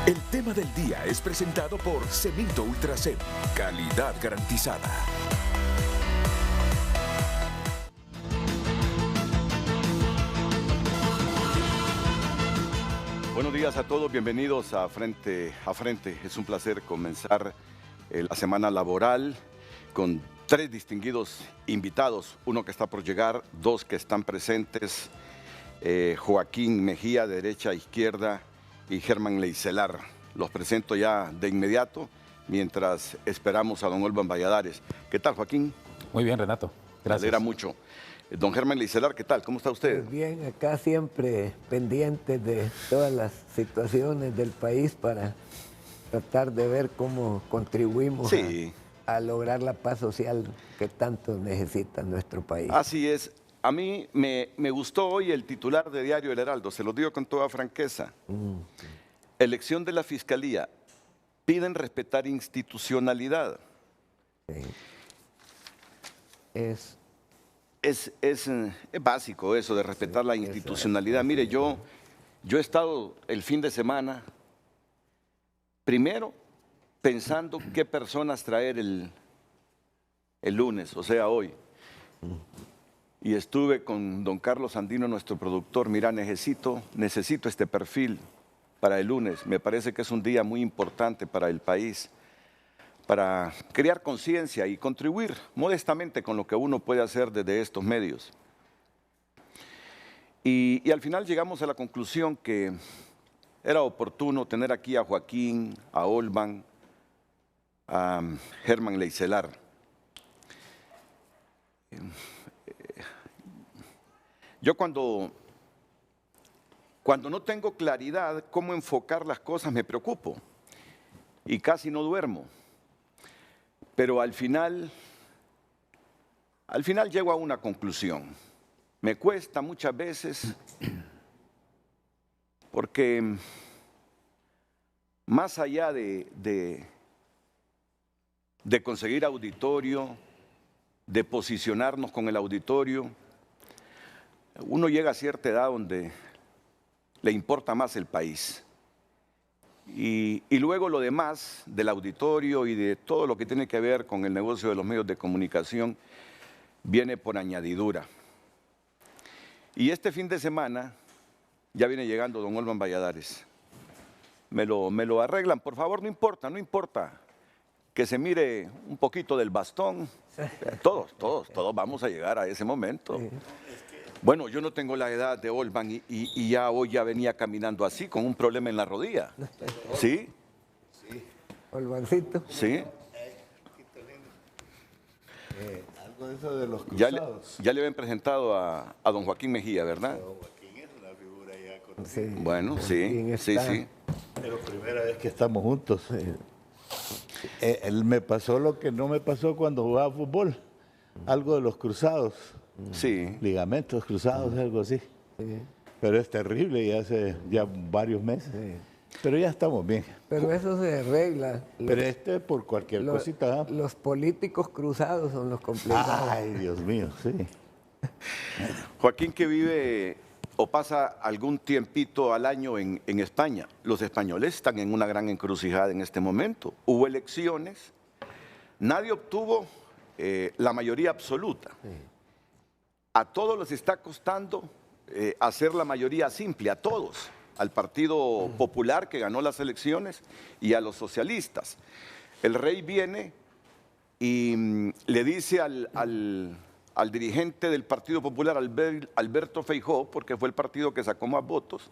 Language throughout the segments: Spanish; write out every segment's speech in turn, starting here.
El tema del día es presentado por Cemento Ultracem, calidad garantizada. Buenos días a todos, bienvenidos a Frente a Frente. Es un placer comenzar la semana laboral con tres distinguidos invitados, uno que está por llegar, dos que están presentes, Joaquín Mejía, de derecha a izquierda, y Germán Leicelar. Los presento ya de inmediato, mientras esperamos a don Olvan Valladares. ¿Qué tal, Joaquín? Muy bien, Renato. Gracias. Me alegra mucho. Don Germán Leicelar, ¿qué tal? ¿Cómo está usted? Pues bien, acá siempre pendiente de todas las situaciones del país para tratar de ver cómo contribuimos a lograr la paz social que tanto necesita nuestro país. Así es. A mí me gustó hoy el titular de Diario El Heraldo, se lo digo con toda franqueza. Elección de la Fiscalía. Piden respetar institucionalidad. Sí. Es básico eso de respetar la institucionalidad. Mire, yo he estado el fin de semana, primero, pensando qué personas traer el lunes, o sea, hoy. Y estuve con don Carlos Andino, nuestro productor. Mira, necesito este perfil para el lunes. Me parece que es un día muy importante para el país, para crear conciencia y contribuir modestamente con lo que uno puede hacer desde estos medios. Y al final llegamos a la conclusión que era oportuno tener aquí a Joaquín, a Olvan, a Germán Leicelar. Yo cuando no tengo claridad cómo enfocar las cosas me preocupo y casi no duermo. Pero al final llego a una conclusión. Me cuesta muchas veces porque más allá de conseguir auditorio, de posicionarnos con el auditorio, uno llega a cierta edad donde le importa más el país. Y luego lo demás del auditorio y de todo lo que tiene que ver con el negocio de los medios de comunicación viene por añadidura. Y este fin de semana ya viene llegando don Olvan Valladares. Me lo arreglan, por favor, no importa. Que se mire un poquito del bastón. Todos vamos a llegar a ese momento. Bueno, yo no tengo la edad de Olvan y ya hoy venía caminando así, con un problema en la rodilla. ¿Sí? Sí. Olvancito. Sí. Algo de eso de los cruzados. Ya le habían presentado a don Joaquín Mejía, ¿verdad? Don Joaquín es una figura ya conocida. Sí. Bueno, sí. Pero primera vez que estamos juntos. Él me pasó lo que no me pasó cuando jugaba fútbol. Algo de los cruzados. Sí. Ligamentos cruzados, algo así. Sí. Pero es terrible y hace ya varios meses. Sí. Pero ya estamos bien. Pero eso se arregla. Pero por cualquier cosita. Los políticos cruzados son los complicados. Ay, Dios mío, sí. Joaquín, que vive o pasa algún tiempito al año en España. Los españoles están en una gran encrucijada en este momento. Hubo elecciones, nadie obtuvo la mayoría absoluta. Sí. A todos les está costando hacer la mayoría simple, a todos. Al Partido Popular, que ganó las elecciones, y a los socialistas. El rey viene y le dice al dirigente del Partido Popular, Alberto Feijóo, porque fue el partido que sacó más votos,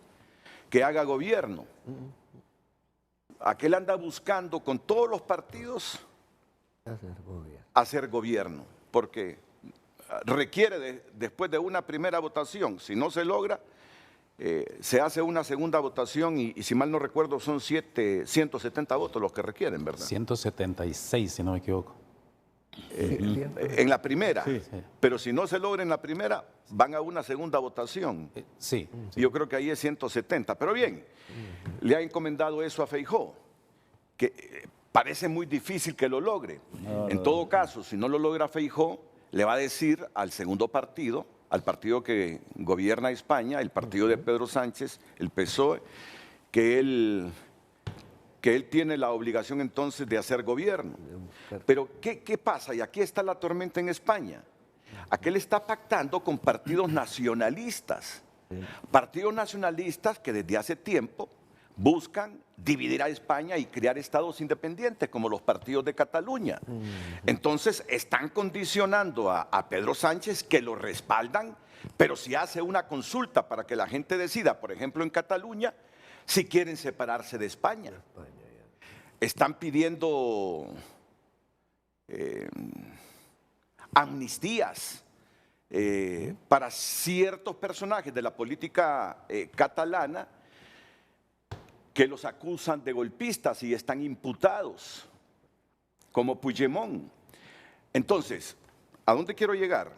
que haga gobierno. Aquel anda buscando con todos los partidos hacer gobierno, porque requiere después de una primera votación, si no se logra, se hace una segunda votación y si mal no recuerdo son 170 votos los que requieren, ¿verdad? 176, si no me equivoco. En la primera, sí. Pero si no se logra en la primera, van a una segunda votación. Sí. Yo creo que ahí es 170, pero bien, le ha encomendado eso a Feijóo, que parece muy difícil que lo logre. En todo caso, si no lo logra Feijóo, le va a decir al segundo partido, al partido que gobierna España, el partido de Pedro Sánchez, el PSOE, que él que él tiene la obligación entonces de hacer gobierno. Pero ¿qué pasa? Y aquí está la tormenta en España. Aquel está pactando con partidos nacionalistas. Partidos nacionalistas que desde hace tiempo buscan dividir a España y crear estados independientes, como los partidos de Cataluña. Entonces están condicionando a Pedro Sánchez, que lo respaldan, pero si hace una consulta para que la gente decida, por ejemplo en Cataluña, si quieren separarse de España. Están pidiendo amnistías para ciertos personajes de la política catalana que los acusan de golpistas y están imputados, como Puigdemont. Entonces, ¿a dónde quiero llegar?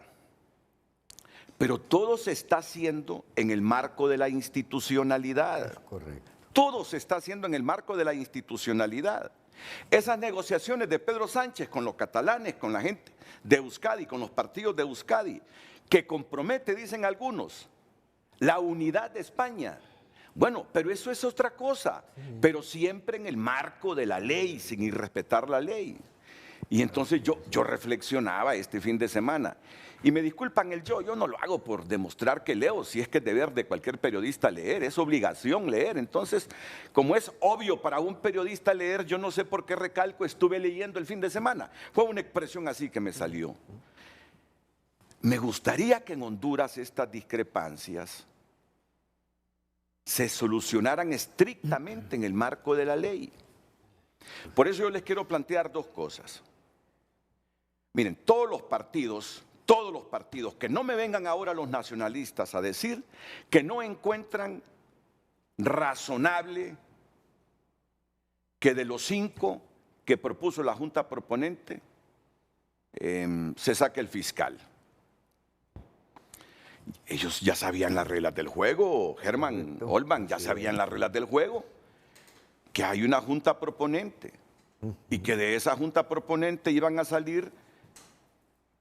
Pero todo se está haciendo en el marco de la institucionalidad. Correcto. Todo se está haciendo en el marco de la institucionalidad. Esas negociaciones de Pedro Sánchez con los catalanes, con la gente de Euskadi, con los partidos de Euskadi, que compromete, dicen algunos, la unidad de España. Bueno, pero eso es otra cosa, pero siempre en el marco de la ley, sin irrespetar la ley. Y entonces yo reflexionaba este fin de semana, y me disculpan yo no lo hago por demostrar que leo, si es que es deber de cualquier periodista leer, es obligación leer. Entonces, como es obvio para un periodista leer, yo no sé por qué recalco, estuve leyendo el fin de semana. Fue una expresión así que me salió. Me gustaría que en Honduras estas discrepancias se solucionaran estrictamente en el marco de la ley. Por eso yo les quiero plantear dos cosas. Miren, todos los partidos, que no me vengan ahora los nacionalistas a decir que no encuentran razonable que de los 5 que propuso la Junta Proponente se saque el fiscal. Ellos ya sabían las reglas del juego, Germán, Olman, ya sabían las reglas del juego, que hay una Junta Proponente y que de esa Junta Proponente iban a salir,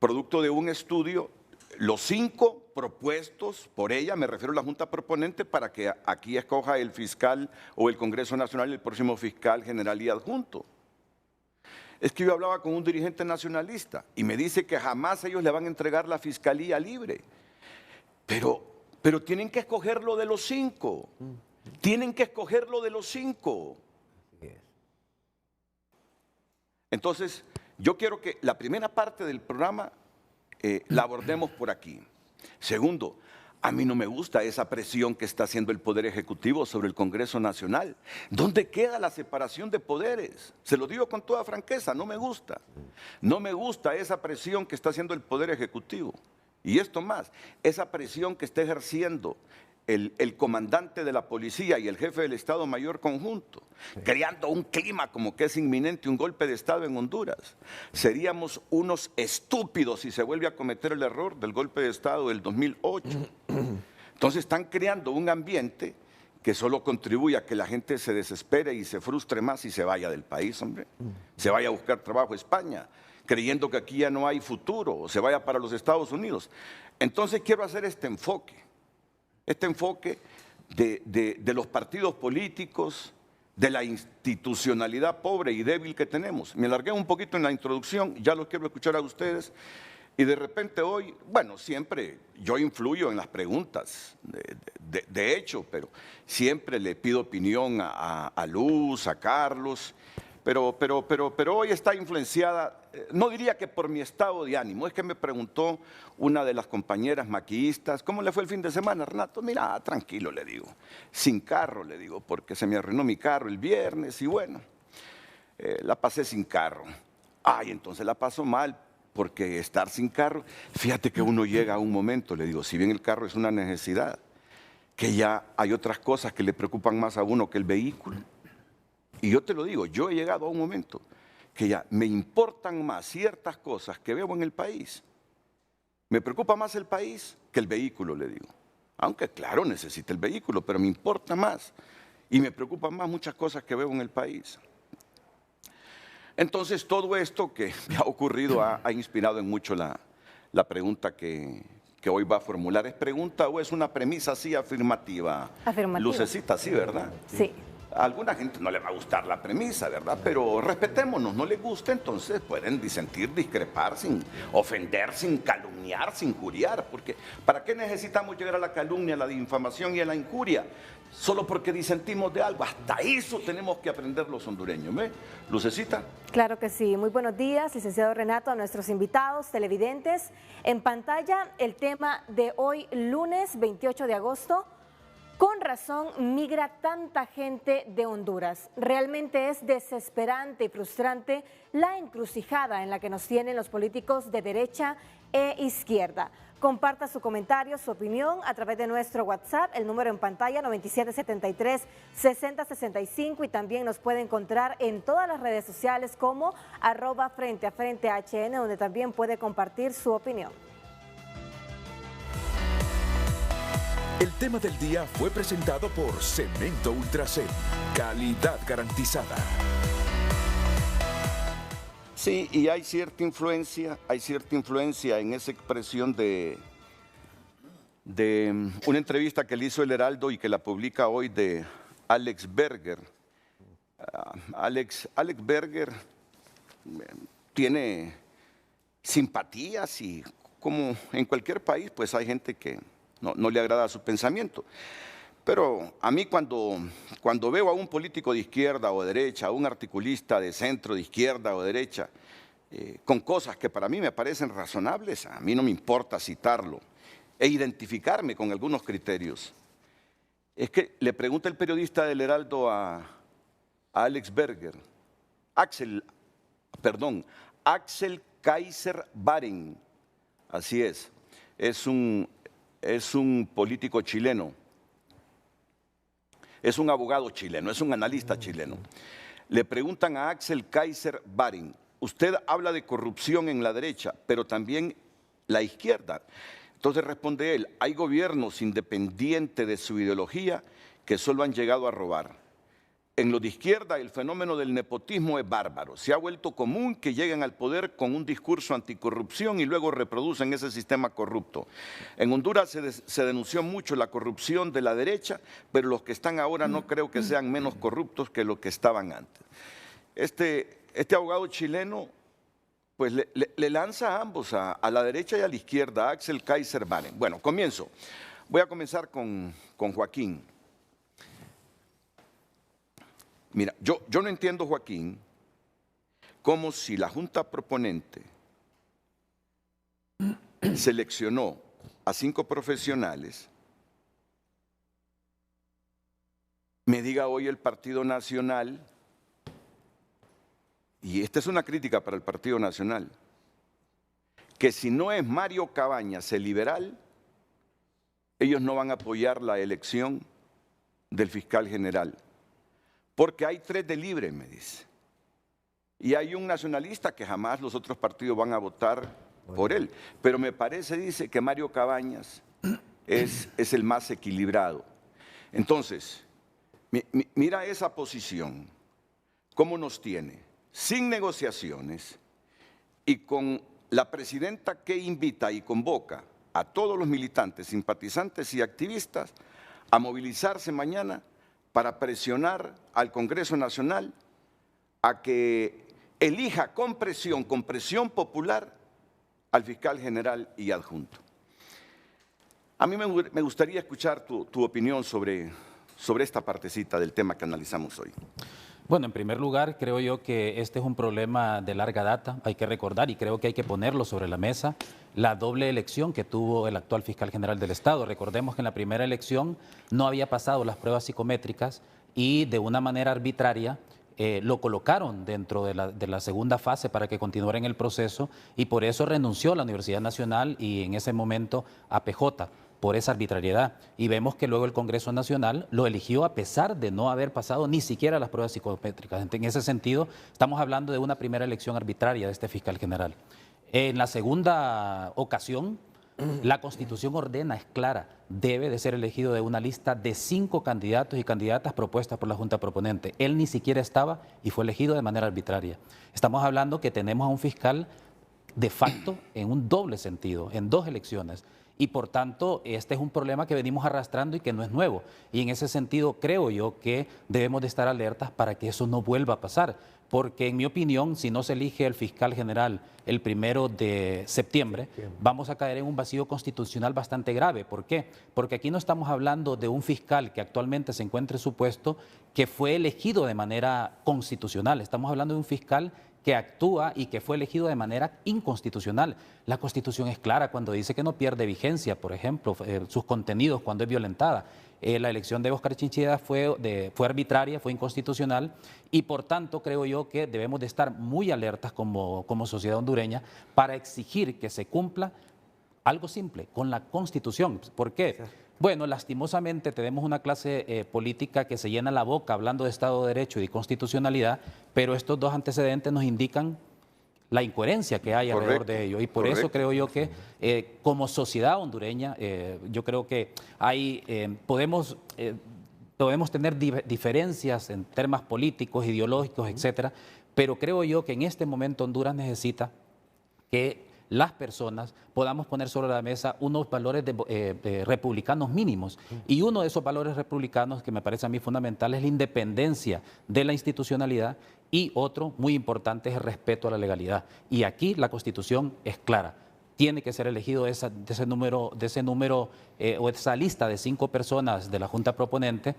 producto de un estudio, los 5 propuestos por ella, me refiero a la Junta Proponente, para que aquí escoja el fiscal o el Congreso Nacional el próximo fiscal general y adjunto. Es que yo hablaba con un dirigente nacionalista y me dice que jamás ellos le van a entregar la fiscalía libre. Pero tienen que escogerlo de los 5. Tienen que escogerlo de los 5. Entonces, yo quiero que la primera parte del programa la abordemos por aquí. Segundo, a mí no me gusta esa presión que está haciendo el Poder Ejecutivo sobre el Congreso Nacional. ¿Dónde queda la separación de poderes? Se lo digo con toda franqueza, no me gusta. No me gusta esa presión que está haciendo el Poder Ejecutivo. Y esto más, esa presión que está ejerciendo el comandante de la policía y el jefe del Estado Mayor conjunto, creando un clima como que es inminente un golpe de Estado en Honduras. Seríamos unos estúpidos si se vuelve a cometer el error del golpe de Estado del 2008. Entonces están creando un ambiente que solo contribuye a que la gente se desespere y se frustre más y se vaya del país, hombre. Se vaya a buscar trabajo a España, creyendo que aquí ya no hay futuro, o se vaya para los Estados Unidos. Entonces quiero hacer este enfoque de los partidos políticos, de la institucionalidad pobre y débil que tenemos. Me alargué un poquito en la introducción, ya los quiero escuchar a ustedes, y de repente hoy, bueno, siempre yo influyo en las preguntas, de hecho, pero siempre le pido opinión a Luz, a Carlos, pero hoy está influenciada, no diría que por mi estado de ánimo, es que me preguntó una de las compañeras maquillistas, ¿cómo le fue el fin de semana, Renato? Mira, tranquilo, le digo, sin carro, le digo, porque se me arruinó mi carro el viernes y bueno, la pasé sin carro. Ay, entonces la paso mal, porque estar sin carro, fíjate que uno llega a un momento, le digo, si bien el carro es una necesidad, que ya hay otras cosas que le preocupan más a uno que el vehículo. Y yo te lo digo, yo he llegado a un momento que ya me importan más ciertas cosas que veo en el país. Me preocupa más el país que el vehículo, le digo. Aunque claro, necesita el vehículo, pero me importa más. Y me preocupan más muchas cosas que veo en el país. Entonces todo esto que me ha ocurrido ha inspirado en mucho la pregunta que hoy va a formular. ¿Es pregunta o es una premisa así afirmativa? Afirmativa. Lucecita, sí, ¿verdad? Sí. A alguna gente no le va a gustar la premisa, ¿verdad? Pero respetémonos, no les gusta, entonces pueden disentir, discrepar, sin ofender, sin calumniar, sin injuriar. Porque ¿para qué necesitamos llegar a la calumnia, a la difamación y a la injuria? Solo porque disentimos de algo. Hasta eso tenemos que aprender los hondureños. ¿Ve? Lucecita. Claro que sí. Muy buenos días, licenciado Renato, a nuestros invitados, televidentes. En pantalla, el tema de hoy, lunes 28 de agosto. Con razón migra tanta gente de Honduras. Realmente es desesperante y frustrante la encrucijada en la que nos tienen los políticos de derecha e izquierda. Comparta su comentario, su opinión a través de nuestro WhatsApp, el número en pantalla 9773-6065, y también nos puede encontrar en todas las redes sociales como @FrenteAFrenteHN, donde también puede compartir su opinión. El tema del día fue presentado por Cemento Ultracem. Calidad garantizada. Sí, y hay cierta influencia en esa expresión de una entrevista que le hizo el Heraldo y que la publica hoy de Alex Berger. Alex Berger tiene simpatías y como en cualquier país, pues hay gente que no le agrada su pensamiento. Pero a mí cuando veo a un político de izquierda o derecha, a un articulista de centro, de izquierda o derecha, con cosas que para mí me parecen razonables, a mí no me importa citarlo e identificarme con algunos criterios. Es que le pregunta el periodista del Heraldo a Alex Berger, Axel Kaiser Baren, así es un político chileno. Es un abogado chileno, es un analista chileno. Le preguntan a Axel Kaiser Baren, usted habla de corrupción en la derecha, pero también la izquierda. Entonces responde él, hay gobiernos independientes de su ideología que solo han llegado a robar. En lo de izquierda el fenómeno del nepotismo es bárbaro. Se ha vuelto común que lleguen al poder con un discurso anticorrupción y luego reproducen ese sistema corrupto. En Honduras se denunció mucho la corrupción de la derecha, pero los que están ahora no creo que sean menos corruptos que los que estaban antes. Este abogado chileno pues le lanza a ambos, a la derecha y a la izquierda, a Axel Kaiser Baren. Bueno, comienzo. Voy a comenzar con Joaquín. Mira, yo no entiendo, Joaquín, cómo si la Junta Proponente seleccionó a 5 profesionales, me diga hoy el Partido Nacional, y esta es una crítica para el Partido Nacional, que si no es Mario Cabañas el liberal, ellos no van a apoyar la elección del fiscal general. Porque hay 3 de libre, me dice. Y hay un nacionalista que jamás los otros partidos van a votar por él. Pero me parece, dice, que Mario Cabañas es el más equilibrado. Entonces, mira esa posición, cómo nos tiene, sin negociaciones y con la presidenta que invita y convoca a todos los militantes, simpatizantes y activistas a movilizarse mañana para presionar al Congreso Nacional a que elija con presión popular al fiscal general y adjunto. A mí me gustaría escuchar tu opinión sobre esta partecita del tema que analizamos hoy. Bueno, en primer lugar, creo yo que este es un problema de larga data, hay que recordar y creo que hay que ponerlo sobre la mesa, la doble elección que tuvo el actual fiscal general del Estado. Recordemos que en la primera elección no había pasado las pruebas psicométricas y de una manera arbitraria lo colocaron dentro de la segunda fase para que continuara en el proceso y por eso renunció a la Universidad Nacional y en ese momento a PJ. Por esa arbitrariedad. Y vemos que luego el Congreso Nacional lo eligió a pesar de no haber pasado ni siquiera las pruebas psicométricas. En ese sentido, estamos hablando de una primera elección arbitraria de este fiscal general. En la segunda ocasión, la Constitución ordena, es clara, debe de ser elegido de una lista de 5 candidatos y candidatas propuestas por la Junta Proponente. Él ni siquiera estaba y fue elegido de manera arbitraria. Estamos hablando que tenemos a un fiscal de facto en un doble sentido, en 2 elecciones. Y por tanto, este es un problema que venimos arrastrando y que no es nuevo. Y en ese sentido, creo yo que debemos de estar alertas para que eso no vuelva a pasar. Porque en mi opinión, si no se elige el fiscal general el 1 de septiembre, vamos a caer en un vacío constitucional bastante grave. ¿Por qué? Porque aquí no estamos hablando de un fiscal que actualmente se encuentre en su puesto que fue elegido de manera constitucional. Estamos hablando de un fiscal que actúa y que fue elegido de manera inconstitucional. La Constitución es clara cuando dice que no pierde vigencia, por ejemplo, sus contenidos cuando es violentada. La elección de Óscar Chinchilla fue arbitraria, fue inconstitucional y por tanto creo yo que debemos de estar muy alertas como sociedad hondureña para exigir que se cumpla algo simple, con la Constitución. ¿Por qué? Bueno, lastimosamente tenemos una clase política que se llena la boca hablando de Estado de Derecho y de constitucionalidad, pero estos dos antecedentes nos indican la incoherencia que hay alrededor de ello. Y por eso creo yo que como sociedad hondureña, yo creo que podemos tener diferencias en temas políticos, ideológicos, etcétera, pero creo yo que en este momento Honduras necesita que las personas podamos poner sobre la mesa unos valores republicanos mínimos. Y uno de esos valores republicanos que me parece a mí fundamental es la independencia de la institucionalidad y otro muy importante es el respeto a la legalidad. Y aquí la Constitución es clara. Tiene que ser elegido de ese número o esa lista de 5 personas de la Junta Proponente,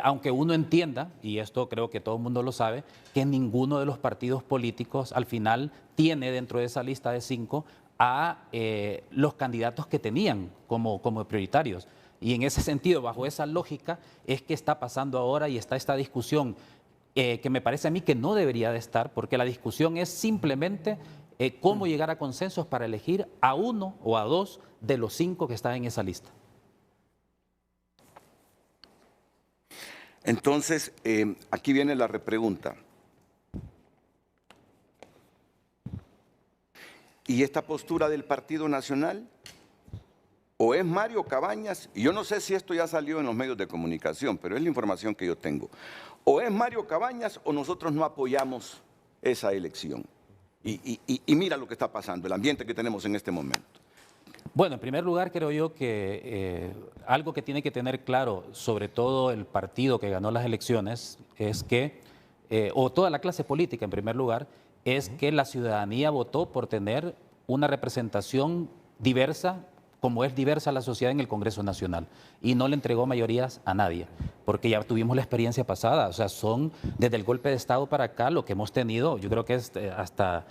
aunque uno entienda, y esto creo que todo el mundo lo sabe, que ninguno de los partidos políticos al final tiene dentro de esa lista de 5 a los candidatos que tenían como prioritarios. Y en ese sentido, bajo esa lógica, es que está pasando ahora y está esta discusión que me parece a mí que no debería de estar, porque la discusión es simplemente cómo llegar a consensos para elegir a 1 o a 2 de los 5 que están en esa lista. Entonces, aquí viene la repregunta. ¿Y esta postura del Partido Nacional? ¿O es Mario Cabañas? Y yo no sé si esto ya salió en los medios de comunicación, pero es la información que yo tengo. ¿O es Mario Cabañas o nosotros no apoyamos esa elección? Y mira lo que está pasando, el ambiente que tenemos en este momento. Bueno, en primer lugar creo yo que algo que tiene que tener claro, sobre todo el partido que ganó las elecciones, es que, o toda la clase política en primer lugar, es que la ciudadanía votó por tener una representación diversa, como es diversa la sociedad en el Congreso Nacional, y no le entregó mayorías a nadie, porque ya tuvimos la experiencia pasada, o sea, son desde el golpe de Estado para acá lo que hemos tenido, yo creo que es hasta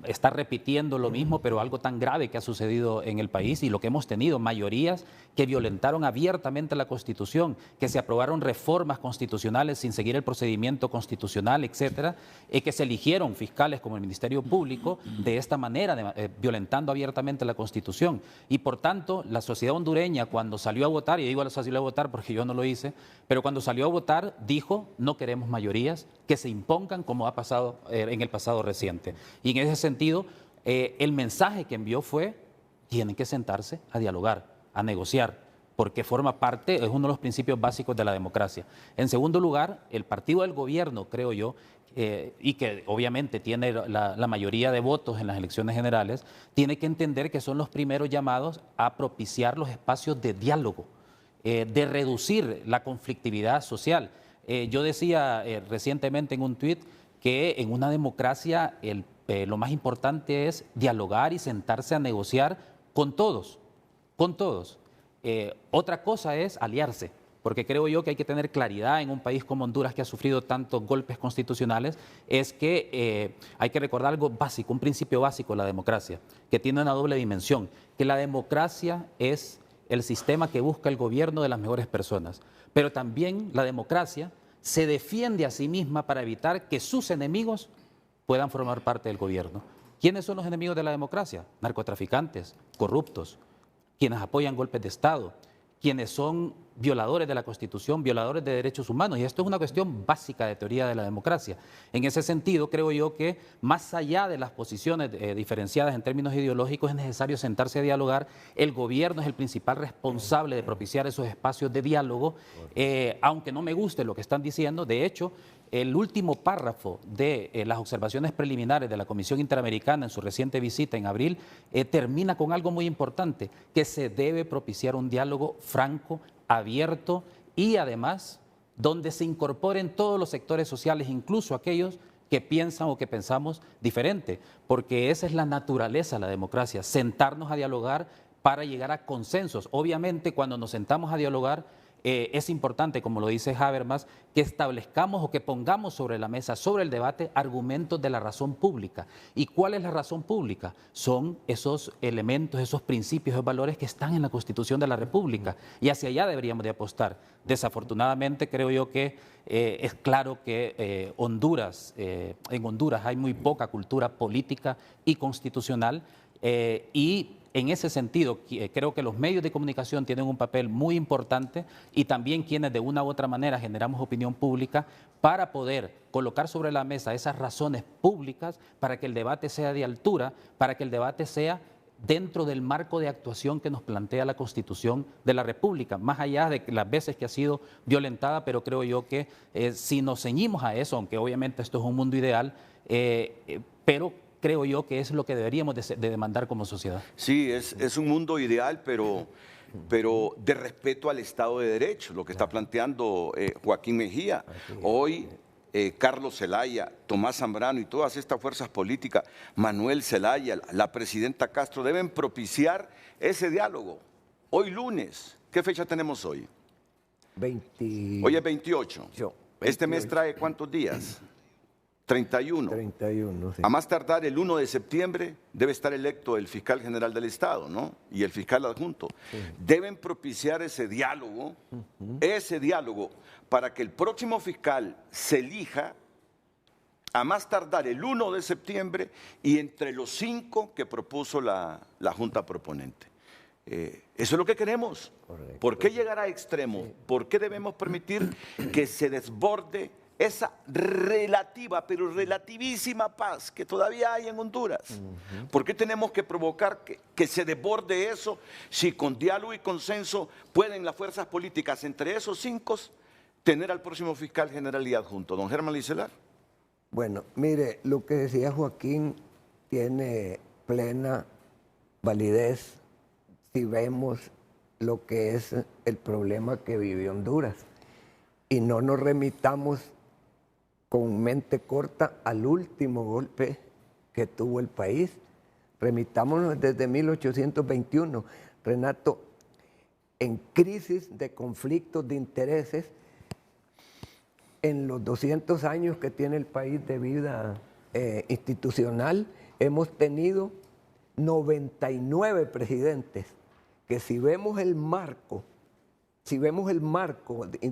está repitiendo lo mismo, pero algo tan grave que ha sucedido en el país y lo que hemos tenido, mayorías que violentaron abiertamente la Constitución, que se aprobaron reformas constitucionales sin seguir el procedimiento constitucional, etcétera, que se eligieron fiscales como el Ministerio Público de esta manera, violentando abiertamente la Constitución. Y por tanto, la sociedad hondureña cuando salió a votar, y digo salió a votar porque yo no lo hice, pero cuando salió a votar dijo, no queremos mayorías que se impongan como ha pasado en el pasado reciente. Y en ese sentido, el mensaje que envió fue, tienen que sentarse a dialogar, a negociar, porque forma parte, es uno de los principios básicos de la democracia. En segundo lugar, el partido del gobierno, creo yo, y que obviamente tiene la mayoría de votos en las elecciones generales, tiene que entender que son los primeros llamados a propiciar los espacios de diálogo, de reducir la conflictividad social. Yo decía recientemente en un tuit que en una democracia lo más importante es dialogar y sentarse a negociar con todos, con todos. Otra cosa es aliarse, porque creo yo que hay que tener claridad en un país como Honduras que ha sufrido tantos golpes constitucionales, es que hay que recordar algo básico, un principio básico de la democracia, que tiene una doble dimensión, que la democracia es el sistema que busca el gobierno de las mejores personas, pero también la democracia se defiende a sí misma para evitar que sus enemigos puedan formar parte del gobierno. ¿Quiénes son los enemigos de la democracia? Narcotraficantes, corruptos, quienes apoyan golpes de Estado, quienes son violadores de la Constitución, violadores de derechos humanos. Y esto es una cuestión básica de teoría de la democracia. En ese sentido, creo yo que más allá de las posiciones diferenciadas en términos ideológicos, es necesario sentarse a dialogar. El gobierno es el principal responsable de propiciar esos espacios de diálogo, aunque no me guste lo que están diciendo. De hecho, el último párrafo de las observaciones preliminares de la Comisión Interamericana en su reciente visita en abril termina con algo muy importante, que se debe propiciar un diálogo franco, abierto y además donde se incorporen todos los sectores sociales, incluso aquellos que piensan o que pensamos diferente, porque esa es la naturaleza de la democracia, sentarnos a dialogar para llegar a consensos. Obviamente, cuando nos sentamos a dialogar, es importante, como lo dice Habermas, que establezcamos o que pongamos sobre la mesa, sobre el debate, argumentos de la razón pública. ¿Y cuál es la razón pública? Son esos elementos, esos principios, esos valores que están en la Constitución de la República. Y hacia allá deberíamos de apostar. Desafortunadamente, creo yo que es claro que en Honduras hay muy poca cultura política y constitucional y en ese sentido, creo que los medios de comunicación tienen un papel muy importante y también quienes de una u otra manera generamos opinión pública para poder colocar sobre la mesa esas razones públicas para que el debate sea de altura, para que el debate sea dentro del marco de actuación que nos plantea la Constitución de la República, más allá de las veces que ha sido violentada, pero creo yo que si nos ceñimos a eso, aunque obviamente esto es un mundo ideal, pero creo yo que es lo que deberíamos de demandar como sociedad. Sí, es un mundo ideal, pero de respeto al Estado de Derecho, lo que está planteando Joaquín Mejía. Hoy Carlos Zelaya, Tomás Zambrano y todas estas fuerzas políticas, Manuel Zelaya, la presidenta Castro, deben propiciar ese diálogo. Hoy lunes, ¿qué fecha tenemos hoy? Hoy es 28. ¿Este mes trae cuántos días? 31. 31, sí. A más tardar el 1 de septiembre debe estar electo el fiscal general del Estado, ¿no? Y el fiscal adjunto. Sí. Deben propiciar ese diálogo para que el próximo fiscal se elija a más tardar el 1 de septiembre y entre los 5 que propuso la Junta Proponente. Eso es lo que queremos. Correcto. ¿Por qué llegar a extremos? Sí. ¿Por qué debemos permitir que se desborde esa relativa, pero relativísima paz que todavía hay en Honduras? ¿Por qué tenemos que provocar que se desborde eso si con diálogo y consenso pueden las fuerzas políticas, entre esos 5, tener al próximo fiscal general y adjunto? Don Germán Licelar. Bueno, mire, lo que decía Joaquín tiene plena validez si vemos lo que es el problema que vive Honduras y no nos remitamos con mente corta al último golpe que tuvo el país. Remitámonos desde 1821, Renato, en crisis de conflictos de intereses, en los 200 años que tiene el país de vida institucional, hemos tenido 99 presidentes, que si vemos el marco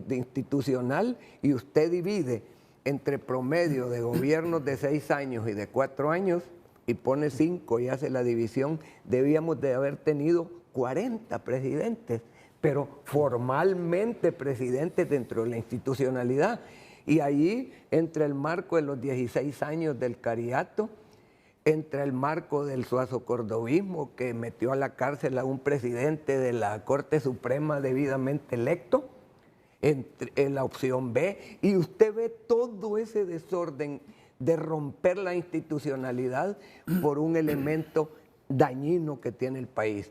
institucional y usted divide entre promedio de gobiernos de 6 años y de 4 años y pone 5 y hace la división, debíamos de haber tenido 40 presidentes, pero formalmente presidentes dentro de la institucionalidad. Y allí, entre el marco de los 16 años del Cariato, entre el marco del suazocordobismo que metió a la cárcel a un presidente de la Corte Suprema debidamente electo, en la opción B, y usted ve todo ese desorden de romper la institucionalidad por un elemento dañino que tiene el país: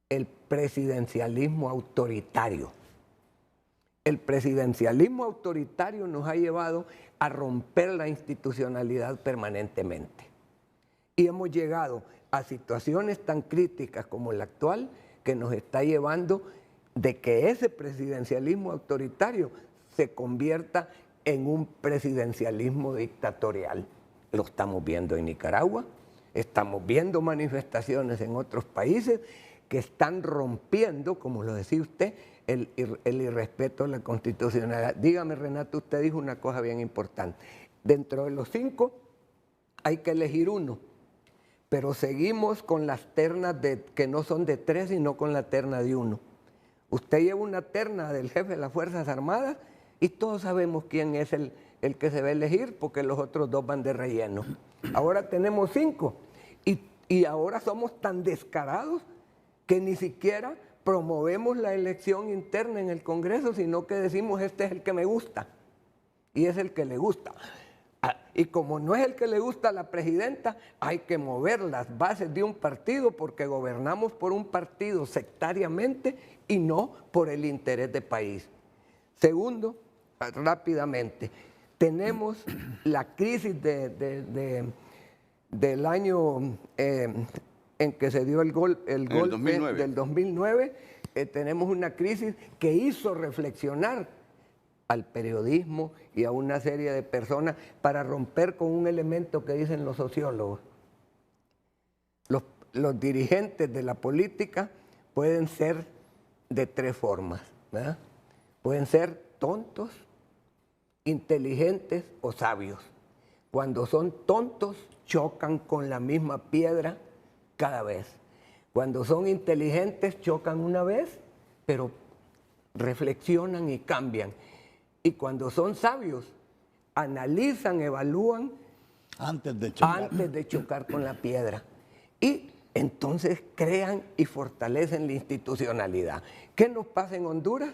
el presidencialismo autoritario. El presidencialismo autoritario nos ha llevado a romper la institucionalidad permanentemente. Y hemos llegado a situaciones tan críticas como la actual, que nos está llevando de que ese presidencialismo autoritario se convierta en un presidencialismo dictatorial. Lo estamos viendo en Nicaragua, estamos viendo manifestaciones en otros países que están rompiendo, como lo decía usted, el irrespeto a la constitucionalidad. Dígame, Renato, usted dijo una cosa bien importante. Dentro de los 5 hay que elegir uno, pero seguimos con las ternas que no son de 3, sino con la terna de 1. Usted lleva una terna del jefe de las Fuerzas Armadas y todos sabemos quién es el que se va a elegir porque los otros 2 van de relleno. Ahora tenemos 5 y ahora somos tan descarados que ni siquiera promovemos la elección interna en el Congreso, sino que decimos este es el que me gusta y es el que le gusta. Y como no es el que le gusta a la presidenta, hay que mover las bases de un partido porque gobernamos por un partido sectariamente y no por el interés del país. Segundo, rápidamente, tenemos la crisis del año en que se dio el golpe del 2009. Tenemos una crisis que hizo reflexionar al periodismo y a una serie de personas para romper con un elemento que dicen los sociólogos. Los dirigentes de la política pueden ser de 3 formas, ¿verdad? Pueden ser tontos, inteligentes o sabios. Cuando son tontos, chocan con la misma piedra cada vez. Cuando son inteligentes, chocan una vez, pero reflexionan y cambian. Y cuando son sabios, analizan, evalúan antes de chocar con la piedra. Y entonces crean y fortalecen la institucionalidad. ¿Qué nos pasa en Honduras?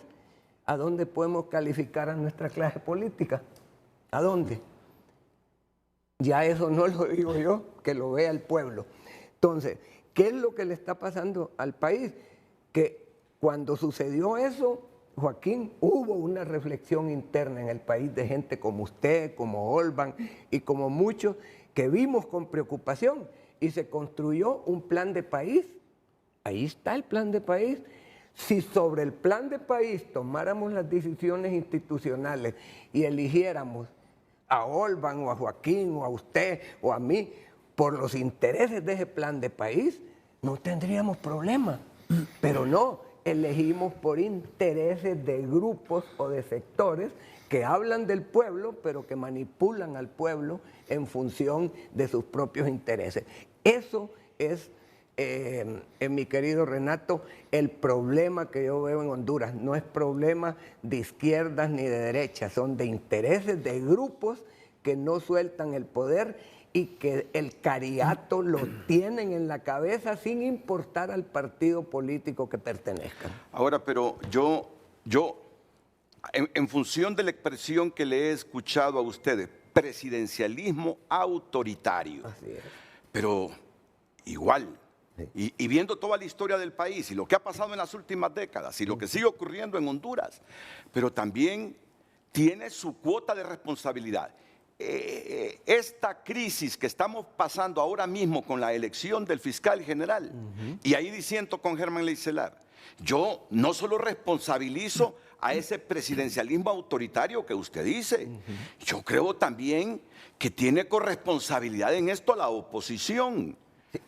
¿A dónde podemos calificar a nuestra clase política? ¿A dónde? Ya eso no lo digo yo, que lo vea el pueblo. Entonces, ¿qué es lo que le está pasando al país? Que cuando sucedió eso, Joaquín, hubo una reflexión interna en el país de gente como usted, como Olban y como muchos que vimos con preocupación y se construyó un plan de país. Ahí está el plan de país. Si sobre el plan de país tomáramos las decisiones institucionales y eligiéramos a Olban o a Joaquín o a usted o a mí por los intereses de ese plan de país, no tendríamos problema. Pero no. Elegimos por intereses de grupos o de sectores que hablan del pueblo, pero que manipulan al pueblo en función de sus propios intereses. Eso es, mi querido Renato, el problema que yo veo en Honduras. No es problema de izquierdas ni de derechas, son de intereses de grupos que no sueltan el poder y que el cariato lo tienen en la cabeza sin importar al partido político que pertenezcan. Ahora, pero yo en función de la expresión que le he escuchado a ustedes, presidencialismo autoritario. Así es. Pero igual, sí. Y viendo toda la historia del país y lo que ha pasado en las últimas décadas y lo que sigue ocurriendo en Honduras, pero también tiene su cuota de responsabilidad. Esta crisis que estamos pasando ahora mismo con la elección del fiscal general, y ahí diciendo con Germán Leicelar, yo no solo responsabilizo a ese presidencialismo autoritario que usted dice, yo creo también que tiene corresponsabilidad en esto la oposición.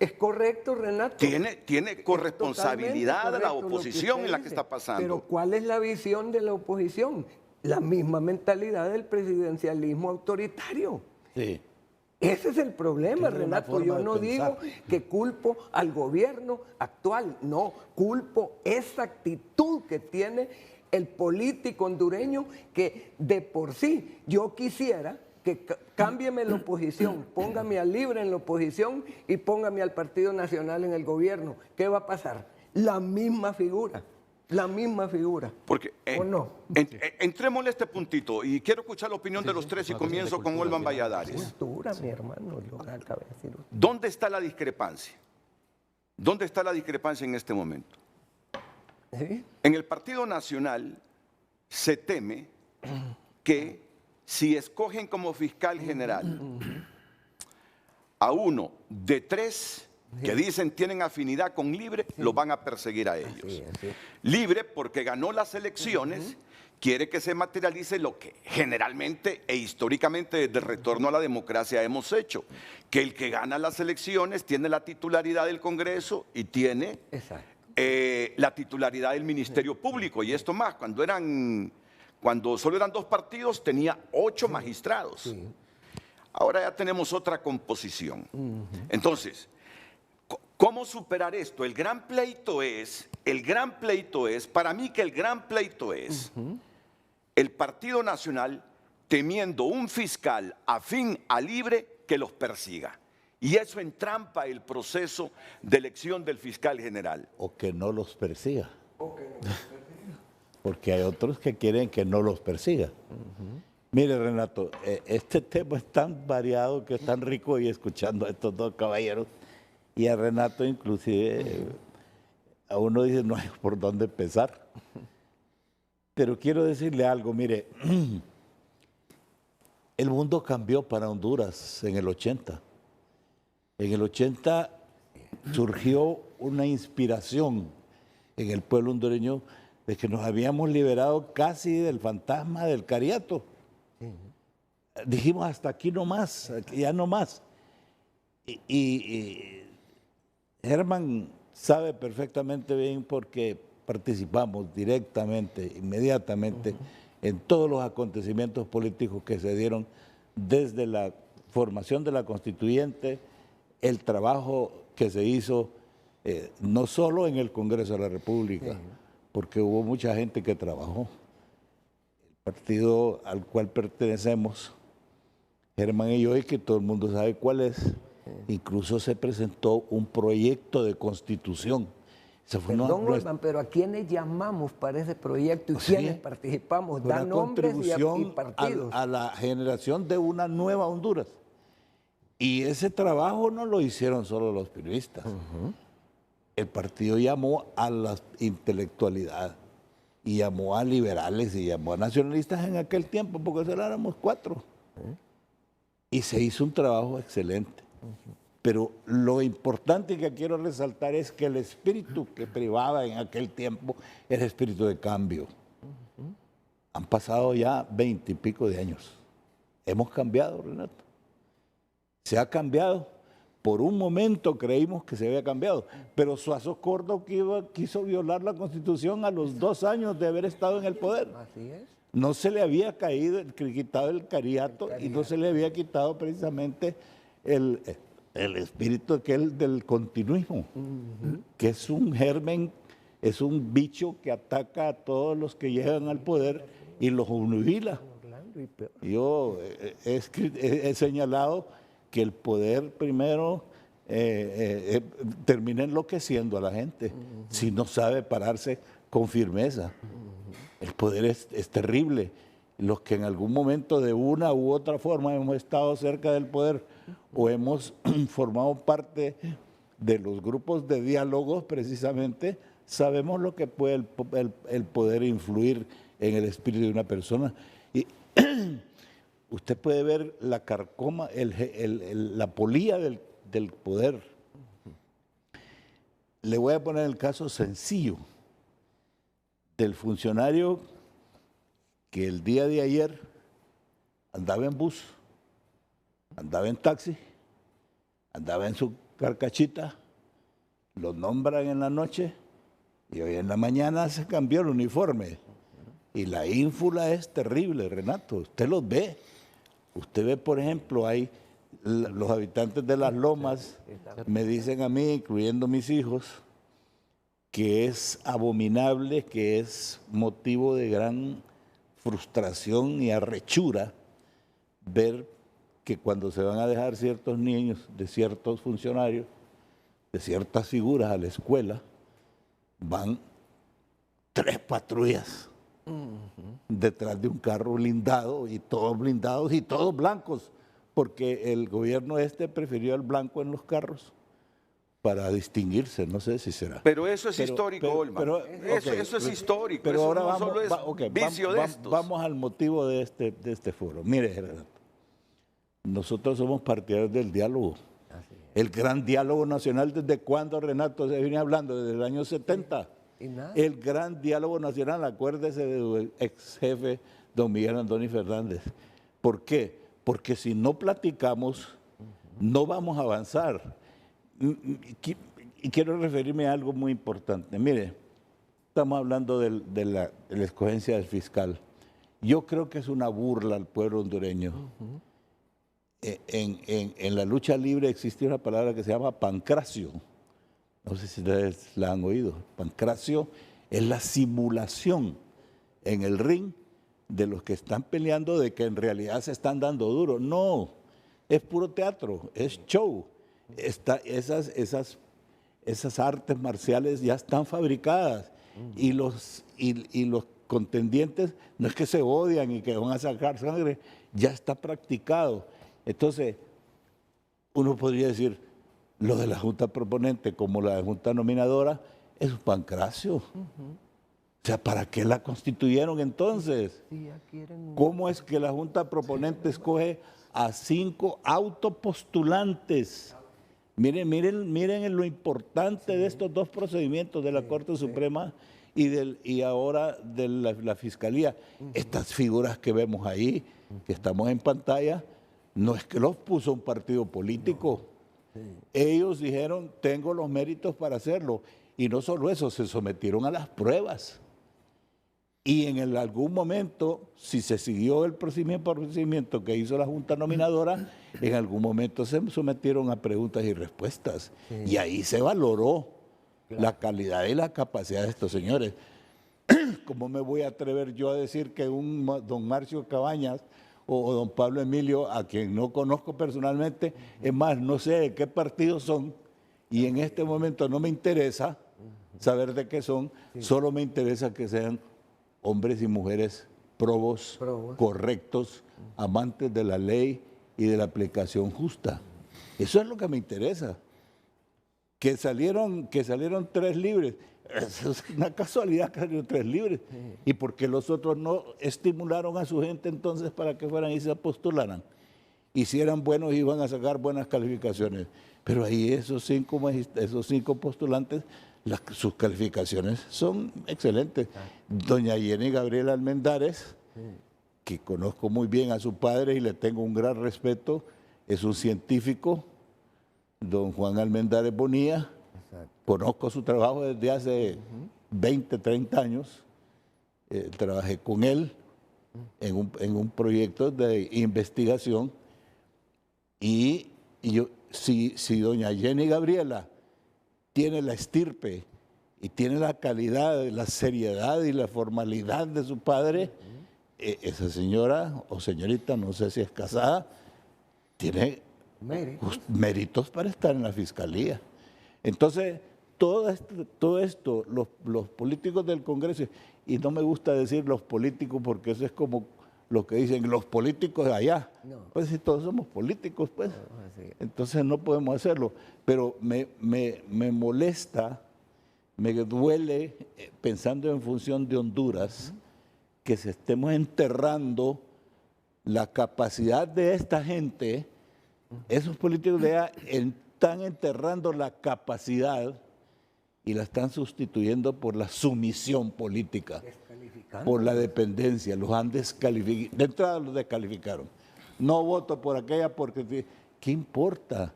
Es correcto, Renato. Tiene corresponsabilidad de la oposición en la que está pasando. Pero ¿cuál es la visión de la oposición? La misma mentalidad del presidencialismo autoritario. Sí. Ese es el problema, Renato. Yo no digo que culpo al gobierno actual, no, culpo esa actitud que tiene el político hondureño que de por sí yo quisiera que cámbieme la oposición, póngame a Libre en la oposición y póngame al Partido Nacional en el gobierno. ¿Qué va a pasar? La misma figura. La misma figura. Porque, ¿o no? Entrémosle a este puntito y quiero escuchar la opinión de los tres y comienzo con Olban Valladares. Cultura, mi hermano, lo acaba de decir. ¿Dónde está la discrepancia? ¿Dónde está la discrepancia en este momento? ¿Sí? En el Partido Nacional se teme que si escogen como fiscal general a uno de 3 que dicen tienen afinidad con Libre, los van a perseguir a ellos. Así. Libre, porque ganó las elecciones, quiere que se materialice lo que generalmente e históricamente desde el retorno a la democracia hemos hecho, que el que gana las elecciones tiene la titularidad del Congreso y tiene la titularidad del Ministerio Público. Y esto más, cuando solo eran 2 partidos, tenía 8 magistrados. Ahora ya tenemos otra composición. Entonces, ¿Cómo superar esto? El gran pleito es, para mí que el gran pleito es el Partido Nacional temiendo un fiscal afín a Libre que los persiga. Y eso entrampa el proceso de elección del fiscal general. O que no los persiga. Porque hay otros que quieren que no los persiga. Mire, Renato, este tema es tan variado que es tan rico y escuchando a estos dos caballeros. Y a Renato inclusive, a uno dice, no hay por dónde empezar. Pero quiero decirle algo, mire, el mundo cambió para Honduras en el 80. En el 80 surgió una inspiración en el pueblo hondureño de que nos habíamos liberado casi del fantasma del cariato. Dijimos hasta aquí no más, ya no más. Y Germán sabe perfectamente bien porque participamos directamente, inmediatamente, en todos los acontecimientos políticos que se dieron desde la formación de la Constituyente, el trabajo que se hizo no solo en el Congreso de la República, porque hubo mucha gente que trabajó. El partido al cual pertenecemos, Germán y yo, y que todo el mundo sabe cuál es, incluso se presentó un proyecto de constitución. Perdón, Olman, pero ¿a quiénes llamamos para ese proyecto y quiénes participamos? Dan nombres y partidos. A la generación de una nueva Honduras. Y ese trabajo no lo hicieron solo los periodistas. El partido llamó a la intelectualidad y llamó a liberales y llamó a nacionalistas en aquel tiempo, porque solo éramos 4. Y se hizo un trabajo excelente. Pero lo importante que quiero resaltar es que el espíritu que privaba en aquel tiempo era el espíritu de cambio. Han pasado ya 20 y pico de años. Hemos cambiado, Renato. Se ha cambiado. Por un momento creímos que se había cambiado, pero Suazo Córdoba quiso violar la Constitución a los 2 años de haber estado en el poder. Así es. No se le había quitado el cariato y no se le había quitado precisamente el espíritu aquel del continuismo, que es un germen, es un bicho que ataca a todos los que llegan al poder y los obnubila. Yo he señalado que el poder primero termina enloqueciendo a la gente si no sabe pararse con firmeza. El poder es terrible. Los que en algún momento de una u otra forma hemos estado cerca del poder o hemos formado parte de los grupos de diálogos precisamente, sabemos lo que puede el poder influir en el espíritu de una persona. Y usted puede ver la carcoma, la polía del poder. Le voy a poner el caso sencillo del funcionario que el día de ayer andaba en bus, andaba en taxi, andaba en su carcachita, lo nombran en la noche y hoy en la mañana se cambió el uniforme. Y la ínfula es terrible, Renato, usted los ve. Usted ve, por ejemplo, hay los habitantes de las lomas, me dicen a mí, incluyendo mis hijos, que es abominable, que es motivo de gran frustración y arrechura ver que cuando se van a dejar ciertos niños de ciertos funcionarios, de ciertas figuras a la escuela, van 3 patrullas detrás de un carro blindado y todos blindados y todos blancos, porque el gobierno prefirió el blanco en los carros para distinguirse, no sé si será. Pero eso es histórico, Olman. Eso es histórico. Pero eso ahora no solo es vicio de estos. Vamos al motivo de este foro. Mire, Renato, nosotros somos partidarios del diálogo. El gran diálogo nacional, ¿desde cuándo, Renato, se viene hablando? Desde el año 70. El gran diálogo nacional, acuérdese de su ex jefe, don Miguel Antonio Fernández. ¿Por qué? Porque si no platicamos, no vamos a avanzar. Y quiero referirme a algo muy importante. Mire, estamos hablando de la escogencia del fiscal. Yo creo que es una burla al pueblo hondureño. En la lucha libre existe una palabra que se llama pancracio. No sé si ustedes la han oído. Pancracio es la simulación en el ring de los que están peleando de que en realidad se están dando duro. No, es puro teatro, es show. Esas artes marciales ya están fabricadas y los contendientes no es que se odian y que van a sacar sangre, ya está practicado. Entonces, uno podría decir, lo de la Junta Proponente como la Junta Nominadora es un pancracio. O sea, ¿para qué la constituyeron entonces? ¿Cómo es que la Junta Proponente escoge a 5 autopostulantes? Miren lo importante de estos dos procedimientos de la Corte Suprema y ahora de la Fiscalía. Estas figuras que vemos ahí, que estamos en pantalla, no es que los puso un partido político. Ellos dijeron, tengo los méritos para hacerlo. Y no solo eso, se sometieron a las pruebas. Y en algún momento, si se siguió el procedimiento que hizo la Junta Nominadora, en algún momento se sometieron a preguntas y respuestas. Y ahí se valoró la calidad y la capacidad de estos señores. ¿Cómo me voy a atrever yo a decir que un don Marcio Cabañas o don Pablo Emilio, a quien no conozco personalmente, es más, no sé de qué partido son, y en este momento no me interesa saber de qué son, solo me interesa que sean hombres y mujeres probos, correctos, amantes de la ley y de la aplicación justa. Eso es lo que me interesa. Que salieron 3 libres. Eso es una casualidad que salieron 3 libres. ¿Y por qué los otros no estimularon a su gente entonces para que fueran y se postularan? Y si eran buenos iban a sacar buenas calificaciones. Pero ahí esos 5 postulantes, sus calificaciones son excelentes. Doña Jenny Gabriela Almendares, que conozco muy bien a su padre y le tengo un gran respeto, es un científico. Don Juan Almendares Bonilla, conozco su trabajo desde hace 20, 30 años. Trabajé con él en un proyecto de investigación. Y si doña Jenny Gabriela tiene la estirpe y tiene la calidad, la seriedad y la formalidad de su padre, esa señora o señorita, no sé si es casada, tiene méritos para estar en la Fiscalía. Entonces, todo esto, los políticos del Congreso, y no me gusta decir los políticos porque eso es como lo que dicen los políticos de allá. No. Pues si todos somos políticos, pues. No, entonces no podemos hacerlo. Pero me molesta, me duele, pensando en función de Honduras, que se estemos enterrando la capacidad de esta gente. Esos políticos de allá están enterrando la capacidad y la están sustituyendo por la sumisión política, por la dependencia. Los han descalificado. De entrada los descalificaron. No voto por aquella porque, ¿qué importa?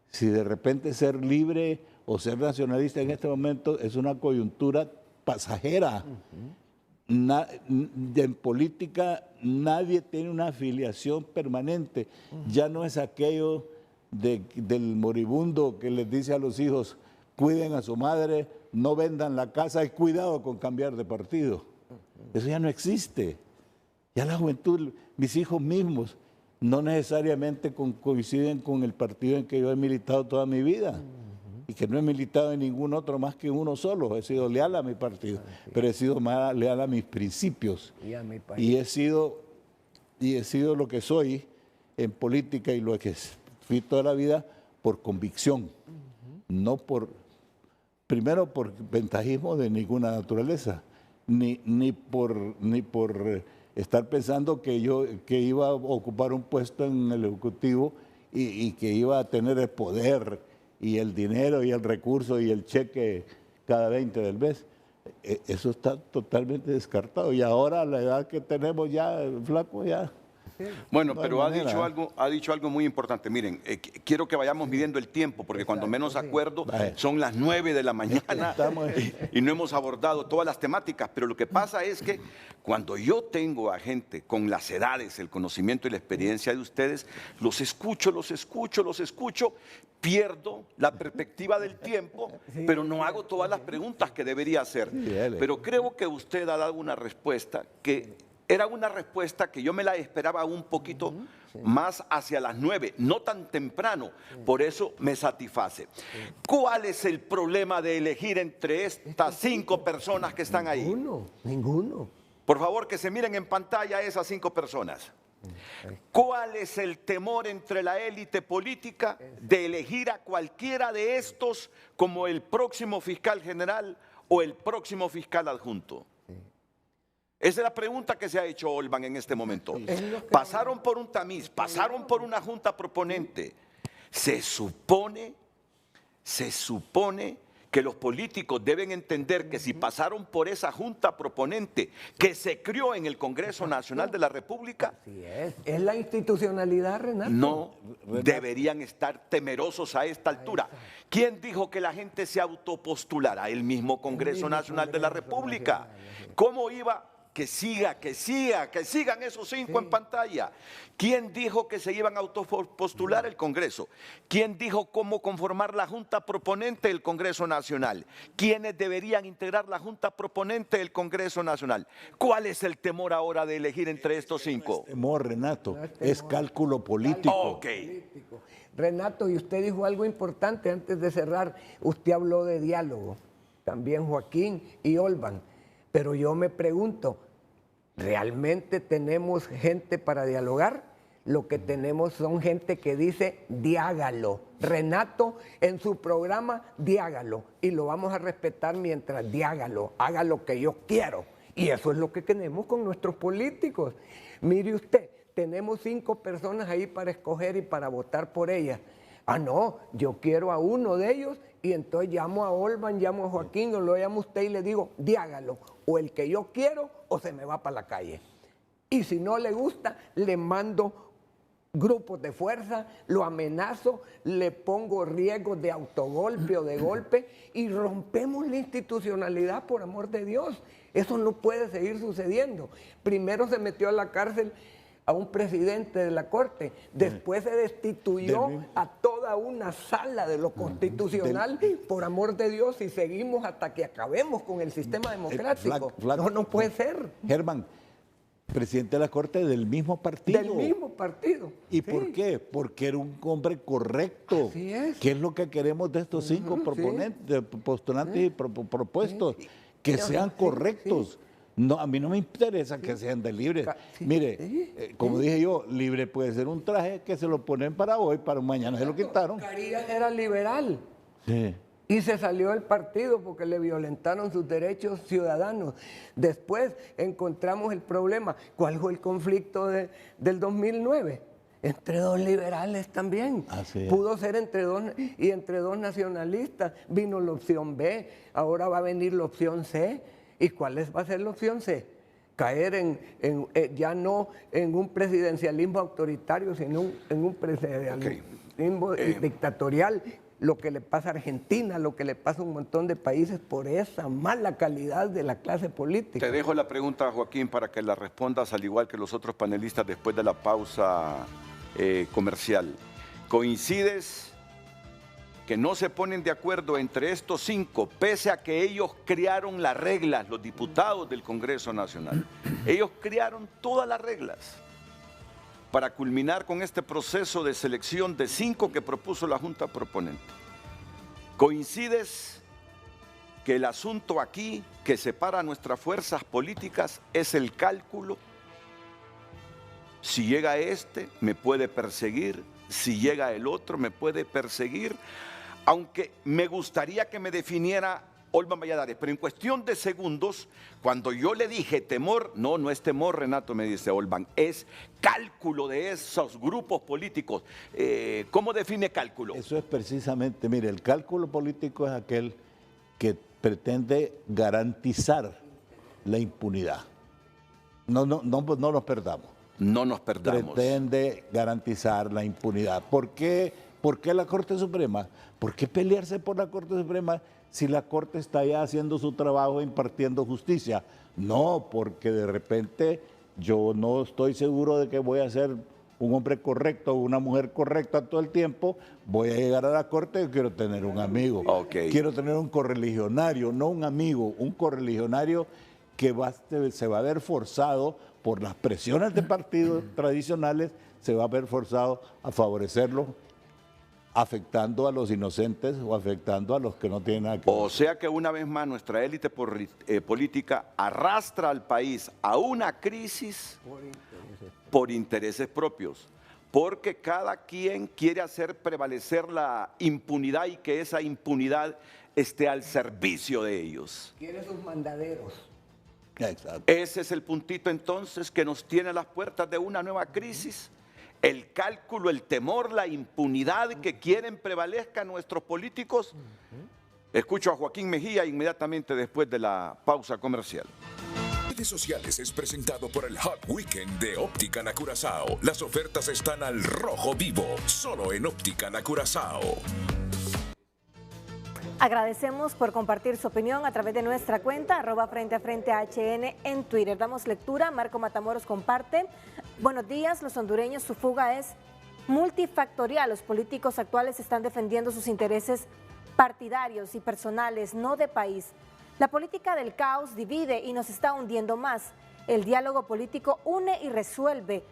Si de repente ser libre o ser nacionalista en este momento es una coyuntura pasajera. En política nadie tiene una afiliación permanente. Ya no es aquello del moribundo que les dice a los hijos, cuiden a su madre, no vendan la casa y cuidado con cambiar de partido. Eso ya no existe. Ya la juventud, mis hijos mismos, no necesariamente coinciden con el partido en que yo he militado toda mi vida. Y que no he militado en ningún otro más que uno solo. He sido leal a mi partido, pero he sido más leal a mis principios. Y a mi país. Y he sido lo que soy en política y lo que fui toda la vida por convicción. No primero por ventajismo de ninguna naturaleza, ni por estar pensando que iba a ocupar un puesto en el Ejecutivo y que iba a tener el poder y el dinero y el recurso y el cheque cada 20 del mes. Eso está totalmente descartado. Y ahora a la edad que tenemos ya, flaco, ya Bueno, pero ha dicho algo muy importante. Miren, quiero que vayamos midiendo el tiempo, porque cuando menos acuerdo son las 9 de la mañana y no hemos abordado todas las temáticas. Pero lo que pasa es que cuando yo tengo a gente con las edades, el conocimiento y la experiencia de ustedes, los escucho, pierdo la perspectiva del tiempo, pero no hago todas las preguntas que debería hacer. Pero creo que usted ha dado una respuesta que era una respuesta que yo me la esperaba un poquito más hacia las 9, no tan temprano, por eso me satisface. ¿Cuál es el problema de elegir entre estas 5 personas que están ahí? Ninguno. Por favor, que se miren en pantalla esas 5 personas. ¿Cuál es el temor entre la élite política de elegir a cualquiera de estos como el próximo fiscal general o el próximo fiscal adjunto? Esa es la pregunta que se ha hecho Olban en este momento. Pasaron por un tamiz, pasaron por una junta proponente. Se supone que los políticos deben entender que si pasaron por esa junta proponente que se creó en el Congreso Nacional de la República, es la institucionalidad, Renato. No deberían estar temerosos a esta altura. ¿Quién dijo que la gente se autopostulara? El mismo Congreso Nacional de la República. ¿Cómo iba? Que sigan esos 5 en pantalla. ¿Quién dijo que se iban a autopostular? El Congreso. ¿Quién dijo cómo conformar la Junta Proponente del Congreso Nacional? ¿Quiénes deberían integrar la Junta Proponente del Congreso Nacional? ¿Cuál es el temor ahora de elegir entre estos 5? No es temor, Renato, es cálculo político. Ok. Renato, y usted dijo algo importante antes de cerrar. Usted habló de diálogo, también Joaquín y Olban. Pero yo me pregunto, ¿realmente tenemos gente para dialogar? Lo que tenemos son gente que dice, diágalo. Renato en su programa, diágalo. Y lo vamos a respetar mientras diágalo, haga lo que yo quiero. Y eso es lo que tenemos con nuestros políticos. Mire usted, tenemos 5 personas ahí para escoger y para votar por ellas. Ah, no, yo quiero a uno de ellos y entonces llamo a Olban, llamo a Joaquín, o lo llamo a usted y le digo, diágalo, o el que yo quiero o se me va para la calle. Y si no le gusta, le mando grupos de fuerza, lo amenazo, le pongo riesgos de autogolpe o de golpe y rompemos la institucionalidad, por amor de Dios. Eso no puede seguir sucediendo. Primero se metió a la cárcel a un presidente de la Corte, después se destituyó a toda una sala de lo constitucional, por amor de Dios, y seguimos hasta que acabemos con el sistema democrático. No puede ser. Germán, presidente de la Corte del mismo partido. Del mismo partido. ¿Y por qué? Porque era un hombre correcto. Así es. ¿Qué es lo que queremos de estos 5 postulantes y propuestos? Que sean correctos. No, a mí no me interesa que sean de libre. Mire, como dije yo, libre puede ser un traje que se lo ponen para hoy, para mañana se lo quitaron. Carías era liberal. Sí. Y se salió del partido porque le violentaron sus derechos ciudadanos. Después encontramos el problema. ¿Cuál fue el conflicto del 2009? Entre 2 liberales también. Pudo ser entre 2 y entre 2 nacionalistas. Vino la opción B, ahora va a venir la opción C. ¿Y cuál va a ser la opción C? Caer ya no en un presidencialismo autoritario, sino en un presidencialismo dictatorial. Lo que le pasa a Argentina, lo que le pasa a un montón de países por esa mala calidad de la clase política. Te dejo la pregunta, Joaquín, para que la respondas al igual que los otros panelistas después de la pausa comercial. ¿Coincides que no se ponen de acuerdo entre estos 5, pese a que ellos crearon las reglas, los diputados del Congreso Nacional? Ellos crearon todas las reglas para culminar con este proceso de selección de 5 que propuso la Junta Proponente. ¿Coincides que el asunto aquí que separa a nuestras fuerzas políticas es el cálculo? Si llega este, me puede perseguir. Si llega el otro, me puede perseguir. Aunque me gustaría que me definiera Olban Valladares, pero en cuestión de segundos, cuando yo le dije temor, no es temor, Renato, me dice Olban, es cálculo de esos grupos políticos. ¿Cómo define cálculo? Eso es precisamente, mire, el cálculo político es aquel que pretende garantizar la impunidad. No nos perdamos. no nos perdamos. Pretende garantizar la impunidad. ¿Por qué la Corte Suprema? ¿Por qué pelearse por la Corte Suprema si la Corte está ya haciendo su trabajo impartiendo justicia? No, porque de repente yo no estoy seguro de que voy a ser un hombre correcto o una mujer correcta todo el tiempo. Voy a llegar a la Corte y quiero tener un amigo. Okay. Quiero tener un correligionario, no un amigo, un correligionario que se va a ver forzado por las presiones de partidos tradicionales, se va a ver forzado a favorecerlo, afectando a los inocentes o afectando a los que no tienen nada que ver. O sea que una vez más nuestra élite política arrastra al país a una crisis por intereses propios, porque cada quien quiere hacer prevalecer la impunidad y que esa impunidad esté al servicio de ellos. Quiere sus mandaderos. Exacto. Ese es el puntito entonces que nos tiene a las puertas de una nueva crisis. El cálculo, el temor, la impunidad que quieren prevalezcan nuestros políticos. Escucho a Joaquín Mejía inmediatamente después de la pausa comercial. Redes sociales es presentado por el Hot Weekend de Óptica Curazao. Las ofertas están al rojo vivo, solo en Óptica Curazao. Agradecemos por compartir su opinión a través de nuestra cuenta @FrenteAFrenteHN en Twitter. Damos lectura. Marco Matamoros comparte. Buenos días, los hondureños, su fuga es multifactorial. Los políticos actuales están defendiendo sus intereses partidarios y personales, no de país. La política del caos divide y nos está hundiendo más. El diálogo político une y resuelve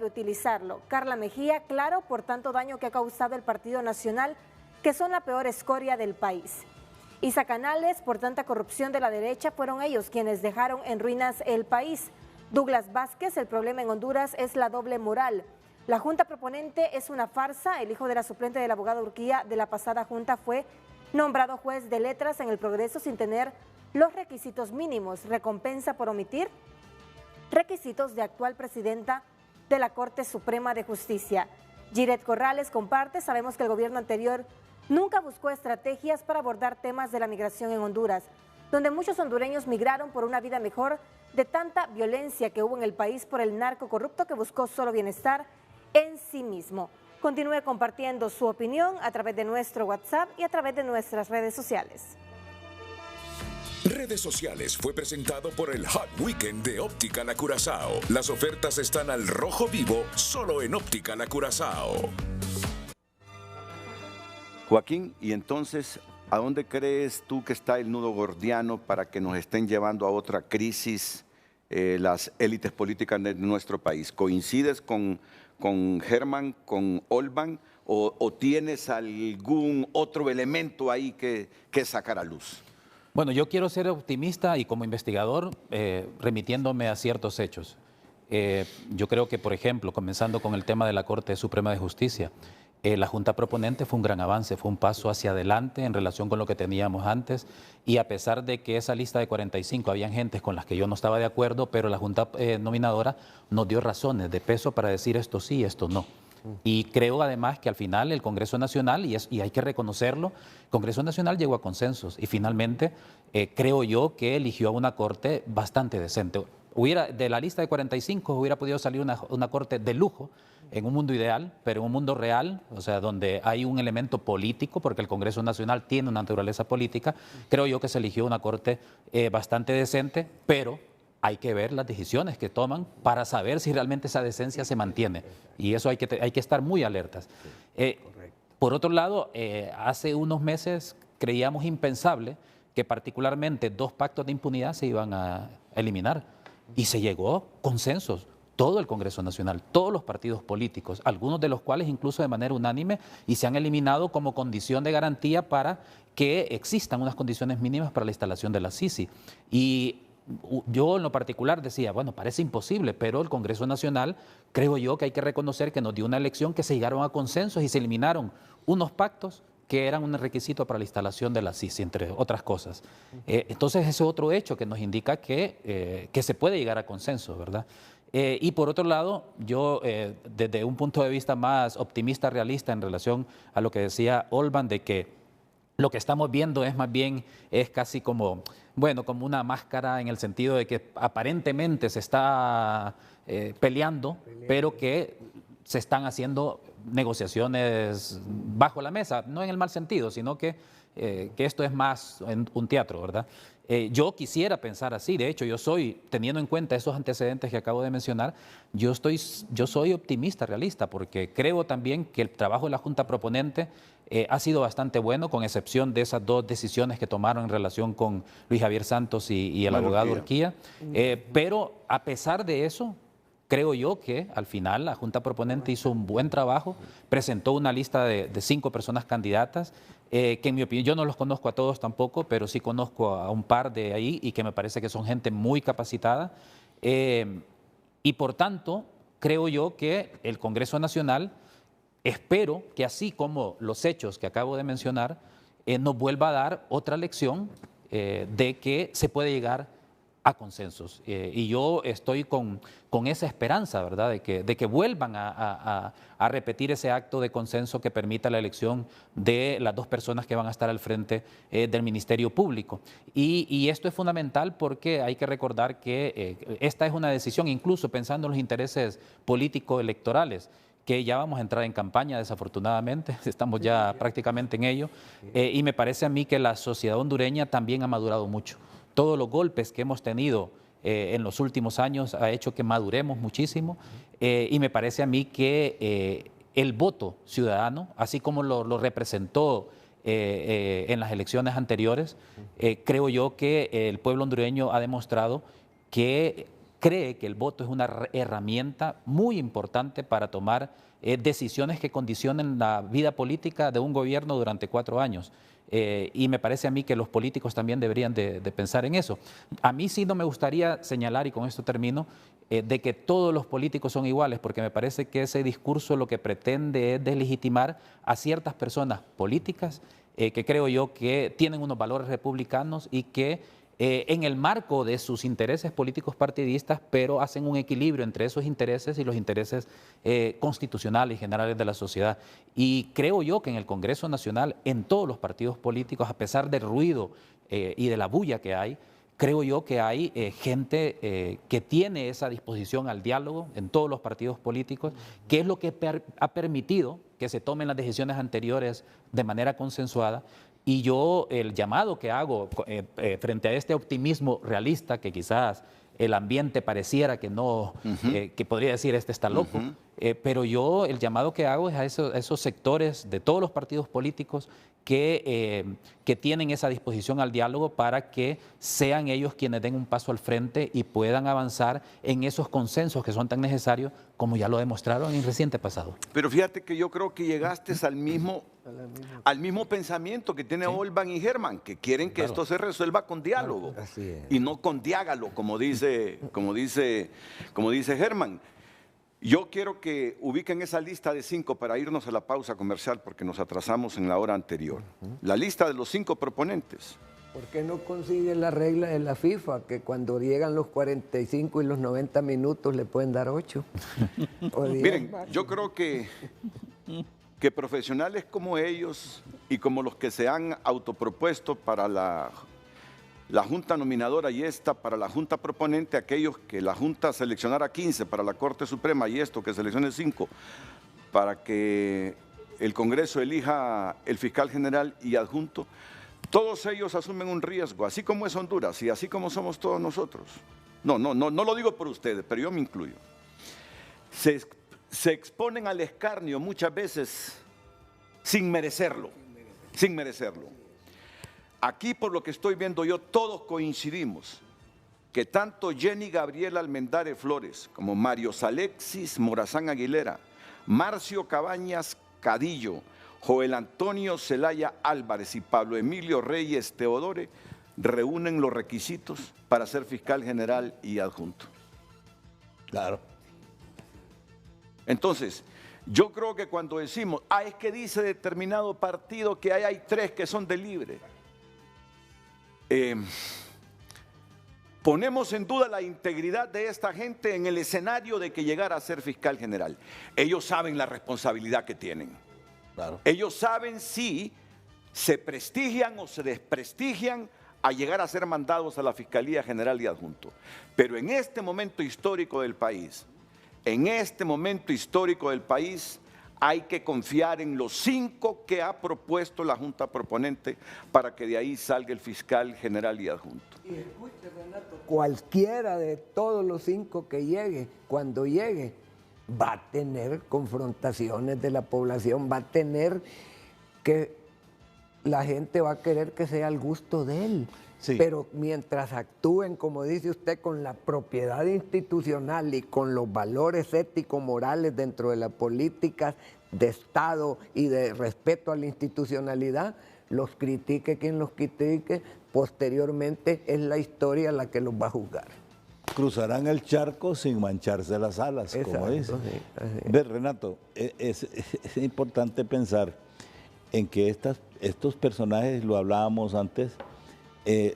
utilizarlo. Carla Mejía, claro, por tanto daño que ha causado el Partido Nacional, que son la peor escoria del país. Isa Canales, por tanta corrupción de la derecha, fueron ellos quienes dejaron en ruinas el país. Douglas Vázquez, el problema en Honduras es la doble moral. La junta proponente es una farsa. El hijo de la suplente del abogado Urquía de la pasada junta fue nombrado juez de letras en el Progreso sin tener los requisitos mínimos. Recompensa por omitir requisitos de actual presidenta de la Corte Suprema de Justicia. Giret Corrales comparte, sabemos que el gobierno anterior nunca buscó estrategias para abordar temas de la migración en Honduras, donde muchos hondureños migraron por una vida mejor de tanta violencia que hubo en el país por el narco corrupto que buscó solo bienestar en sí mismo. Continúe compartiendo su opinión a través de nuestro WhatsApp y a través de nuestras redes sociales. Redes sociales fue presentado por el Hot Weekend de Óptica Curazao. Las ofertas están al rojo vivo, solo en Óptica Curazao. Joaquín, y entonces, ¿a dónde crees tú que está el nudo gordiano para que nos estén llevando a otra crisis las élites políticas de nuestro país? ¿Coincides con Germán, con Olban, o tienes algún otro elemento ahí que sacar a luz? Bueno, yo quiero ser optimista y como investigador remitiéndome a ciertos hechos. Yo creo que, por ejemplo, comenzando con el tema de la Corte Suprema de Justicia, la Junta Proponente fue un gran avance, fue un paso hacia adelante en relación con lo que teníamos antes, y a pesar de que esa lista de 45 habían gentes con las que yo no estaba de acuerdo, pero la Junta Nominadora nos dio razones de peso para decir esto sí, esto no. Y creo además que al final el Congreso Nacional, y hay que reconocerlo, el Congreso Nacional llegó a consensos y finalmente creo yo que eligió a una corte bastante decente. De la lista de 45 hubiera podido salir una corte de lujo en un mundo ideal, pero en un mundo real, o sea, donde hay un elemento político, porque el Congreso Nacional tiene una naturaleza política, creo yo que se eligió una corte bastante decente, pero hay que ver las decisiones que toman para saber si realmente esa decencia se mantiene. Y eso hay que estar muy alertas. Por otro lado, hace unos meses creíamos impensable que particularmente 2 pactos de impunidad se iban a eliminar. Y se llegó a consensos. Todo el Congreso Nacional, todos los partidos políticos, algunos de los cuales incluso de manera unánime, y se han eliminado como condición de garantía para que existan unas condiciones mínimas para la instalación de la Sisi. Y yo en lo particular decía, bueno, parece imposible, pero el Congreso Nacional, creo yo que hay que reconocer que nos dio una elección que se llegaron a consensos y se eliminaron unos pactos que eran un requisito para la instalación de la Sisi, entre otras cosas. Entonces, ese es otro hecho que nos indica que se puede llegar a consenso, ¿verdad? Y por otro lado, yo desde un punto de vista más optimista, realista en relación a lo que decía Olban, de que lo que estamos viendo es más bien, es casi como, bueno, como una máscara en el sentido de que aparentemente se está peleando, pero que se están haciendo negociaciones bajo la mesa, no en el mal sentido, sino que esto es más un teatro, ¿verdad? Yo quisiera pensar así, de hecho yo soy, teniendo en cuenta esos antecedentes que acabo de mencionar, yo soy optimista, realista, porque creo también que el trabajo de la Junta Proponente ha sido bastante bueno, con excepción de esas dos decisiones que tomaron en relación con Luis Javier Santos y el abogado Urquía. Pero a pesar de eso, creo yo que al final la Junta Proponente hizo un buen trabajo, presentó una lista de 5 personas candidatas, que en mi opinión, yo no los conozco a todos tampoco, pero sí conozco a un par de ahí y que me parece que son gente muy capacitada. Y por tanto, creo yo que el Congreso Nacional, espero que así como los hechos que acabo de mencionar, nos vuelva a dar otra lección de que se puede llegar a consensos. Y yo estoy con esa esperanza, ¿verdad?, de que vuelvan a repetir ese acto de consenso que permita la elección de las 2 personas que van a estar al frente del Ministerio Público. Y esto es fundamental porque hay que recordar que esta es una decisión, incluso pensando en los intereses político-electorales, que ya vamos a entrar en campaña, desafortunadamente, estamos ya prácticamente en ello, y me parece a mí que la sociedad hondureña también ha madurado mucho. Todos los golpes que hemos tenido en los últimos años ha hecho que maduremos muchísimo, y me parece a mí que el voto ciudadano, así como lo representó en las elecciones anteriores, creo yo que el pueblo hondureño ha demostrado que cree que el voto es una herramienta muy importante para tomar decisiones que condicionen la vida política de un gobierno durante 4 años. Y me parece a mí que los políticos también deberían de pensar en eso. A mí sí no me gustaría señalar, y con esto termino, de que todos los políticos son iguales, porque me parece que ese discurso lo que pretende es deslegitimar a ciertas personas políticas que creo yo que tienen unos valores republicanos y que en el marco de sus intereses políticos partidistas, pero hacen un equilibrio entre esos intereses y los intereses constitucionales y generales de la sociedad. Y creo yo que en el Congreso Nacional, en todos los partidos políticos, a pesar del ruido y de la bulla que hay, creo yo que hay gente que tiene esa disposición al diálogo en todos los partidos políticos, que es lo que ha permitido que se tomen las decisiones anteriores de manera consensuada. Y yo el llamado que hago frente a este optimismo realista, que quizás el ambiente pareciera que no, que podría decir este está loco, pero yo el llamado que hago es a esos sectores de todos los partidos políticos que tienen esa disposición al diálogo para que sean ellos quienes den un paso al frente y puedan avanzar en esos consensos que son tan necesarios como ya lo demostraron en el reciente pasado. Pero fíjate que yo creo que llegaste al mismo pensamiento que tiene Olban y Germán, que quieren que esto se resuelva con diálogo y no con diágalo, como dice Germán. Yo quiero que ubiquen esa lista de 5 para irnos a la pausa comercial porque nos atrasamos en la hora anterior. La lista de los 5 proponentes. ¿Por qué no consiguen la regla de la FIFA que cuando llegan los 45 y los 90 minutos le pueden dar 8? Miren, yo creo que profesionales como ellos y como los que se han autopropuesto para la Junta Nominadora y esta para la Junta Proponente, aquellos que la Junta seleccionara 15 para la Corte Suprema y esto que seleccione 5 para que el Congreso elija el fiscal general y adjunto, todos ellos asumen un riesgo, así como es Honduras y así como somos todos nosotros. No lo digo por ustedes, pero yo me incluyo. Se exponen al escarnio muchas veces sin merecerlo. Aquí, por lo que estoy viendo yo, todos coincidimos que tanto Jenny Gabriela Almendares Flores como Mario Alexis Morazán Aguilera, Marcio Cabañas Cadillo, Joel Antonio Zelaya Álvarez y Pablo Emilio Reyes Teodore reúnen los requisitos para ser fiscal general y adjunto. Claro. Entonces, yo creo que cuando decimos, es que dice determinado partido que hay 3 que son de libre, ponemos en duda la integridad de esta gente en el escenario de que llegara a ser fiscal general. Ellos saben la responsabilidad que tienen. Claro. Ellos saben, sí, se prestigian o se desprestigian a llegar a ser mandados a la Fiscalía General y Adjunto. Pero en este momento histórico del país, hay que confiar en los 5 que ha propuesto la Junta Proponente para que de ahí salga el fiscal general y adjunto. Y escuche, Renato, cualquiera de todos los 5 que llegue, cuando llegue, va a tener confrontaciones de la población, va a tener que la gente va a querer que sea al gusto de él. Sí. Pero mientras actúen, como dice usted, con la propiedad institucional y con los valores ético-morales dentro de las políticas de Estado y de respeto a la institucionalidad, los critique quien los critique, posteriormente es la historia la que los va a juzgar. Cruzarán el charco sin mancharse las alas, como dice. Sí, ve, Renato, es importante pensar en que estos personajes, lo hablábamos antes,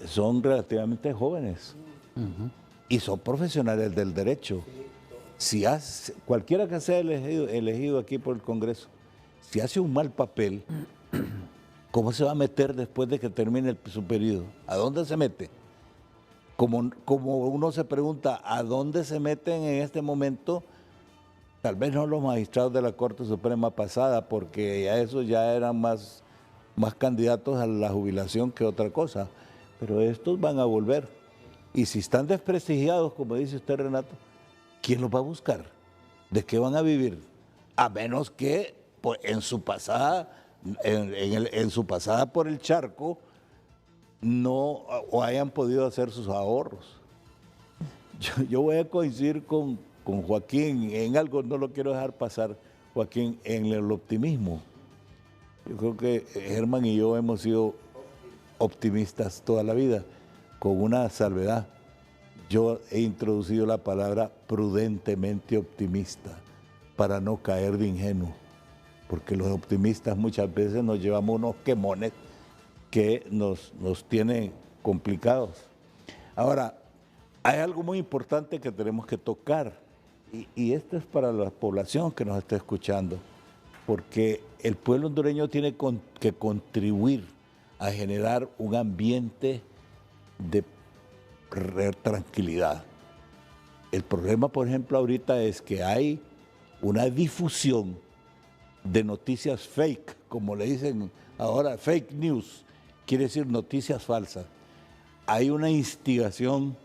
son relativamente jóvenes y son profesionales del derecho. Si cualquiera que sea elegido aquí por el Congreso, si hace un mal papel, ¿cómo se va a meter después de que termine su periodo? ¿A dónde se mete? Como uno se pregunta, ¿a dónde se meten en este momento? Tal vez no los magistrados de la Corte Suprema pasada, porque esos ya eran más candidatos a la jubilación que otra cosa. Pero estos van a volver. Y si están desprestigiados, como dice usted, Renato, ¿quién los va a buscar? ¿De qué van a vivir? A menos que pues, en su pasada por el charco no o hayan podido hacer sus ahorros. Yo voy a coincidir con Joaquín en algo, no lo quiero dejar pasar, Joaquín, en el optimismo. Yo creo que Germán y yo hemos sido optimistas toda la vida, con una salvedad. Yo he introducido la palabra prudentemente optimista para no caer de ingenuo, porque los optimistas muchas veces nos llevamos unos quemones que nos tienen complicados. Ahora, hay algo muy importante que tenemos que tocar, y esto es para la población que nos está escuchando, porque el pueblo hondureño tiene que contribuir a generar un ambiente de tranquilidad. El problema, por ejemplo, ahorita es que hay una difusión de noticias fake, como le dicen ahora, fake news, quiere decir noticias falsas. Hay una instigación,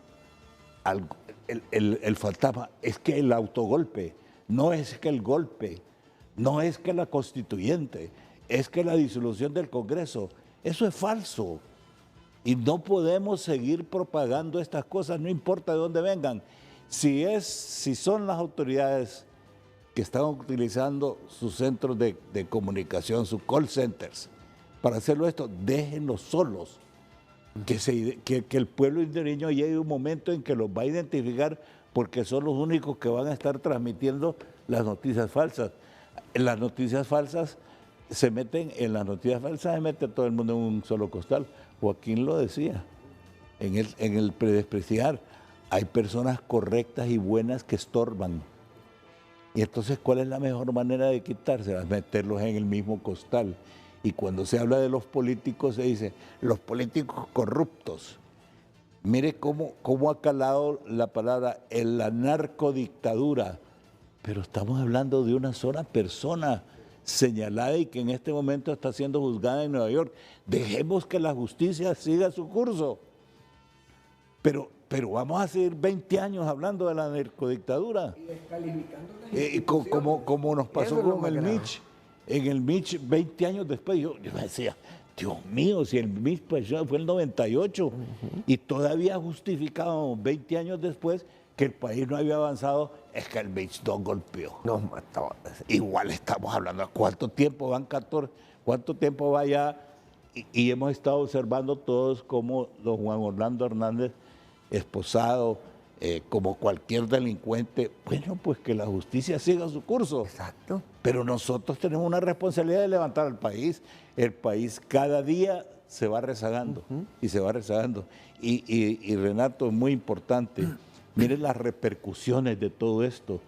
el fantasma, es que el autogolpe, no es que el golpe, no es que la constituyente, es que la disolución del Congreso. Eso es falso y no podemos seguir propagando estas cosas, no importa de dónde vengan. Si son las autoridades que están utilizando sus centros de comunicación, sus call centers, para hacerlo esto, déjenlos solos. Que el pueblo hondureño llegue un momento en que los va a identificar porque son los únicos que van a estar transmitiendo las noticias falsas. Las noticias falsas se mete todo el mundo en un solo costal. Joaquín lo decía, en el desprestigiar, hay personas correctas y buenas que estorban. Y entonces, ¿cuál es la mejor manera de quitárselas? Meterlos en el mismo costal. Y cuando se habla de los políticos, se dice, los políticos corruptos. Mire cómo ha calado la palabra en la narcodictadura. Pero estamos hablando de una sola persona señalada y que en este momento está siendo juzgada en Nueva York. Dejemos que la justicia siga su curso. Pero vamos a seguir 20 años hablando de la narcodictadura. Y descalificando como nos pasó con el Mitch. En el Mitch, 20 años después, yo me decía, Dios mío, si el Mitch pues, fue el 98 y todavía justificábamos 20 años después que el país no había avanzado, es que el Mitch nos golpeó. Nos mató. Igual estamos hablando de cuánto tiempo van 14, cuánto tiempo va ya, y hemos estado observando todos como don Juan Orlando Hernández, esposado, como cualquier delincuente, bueno, pues que la justicia siga su curso. Exacto. Pero nosotros tenemos una responsabilidad de levantar al país. El país cada día se va rezagando y se va rezagando. Y Renato, es muy importante, miren las repercusiones de todo esto,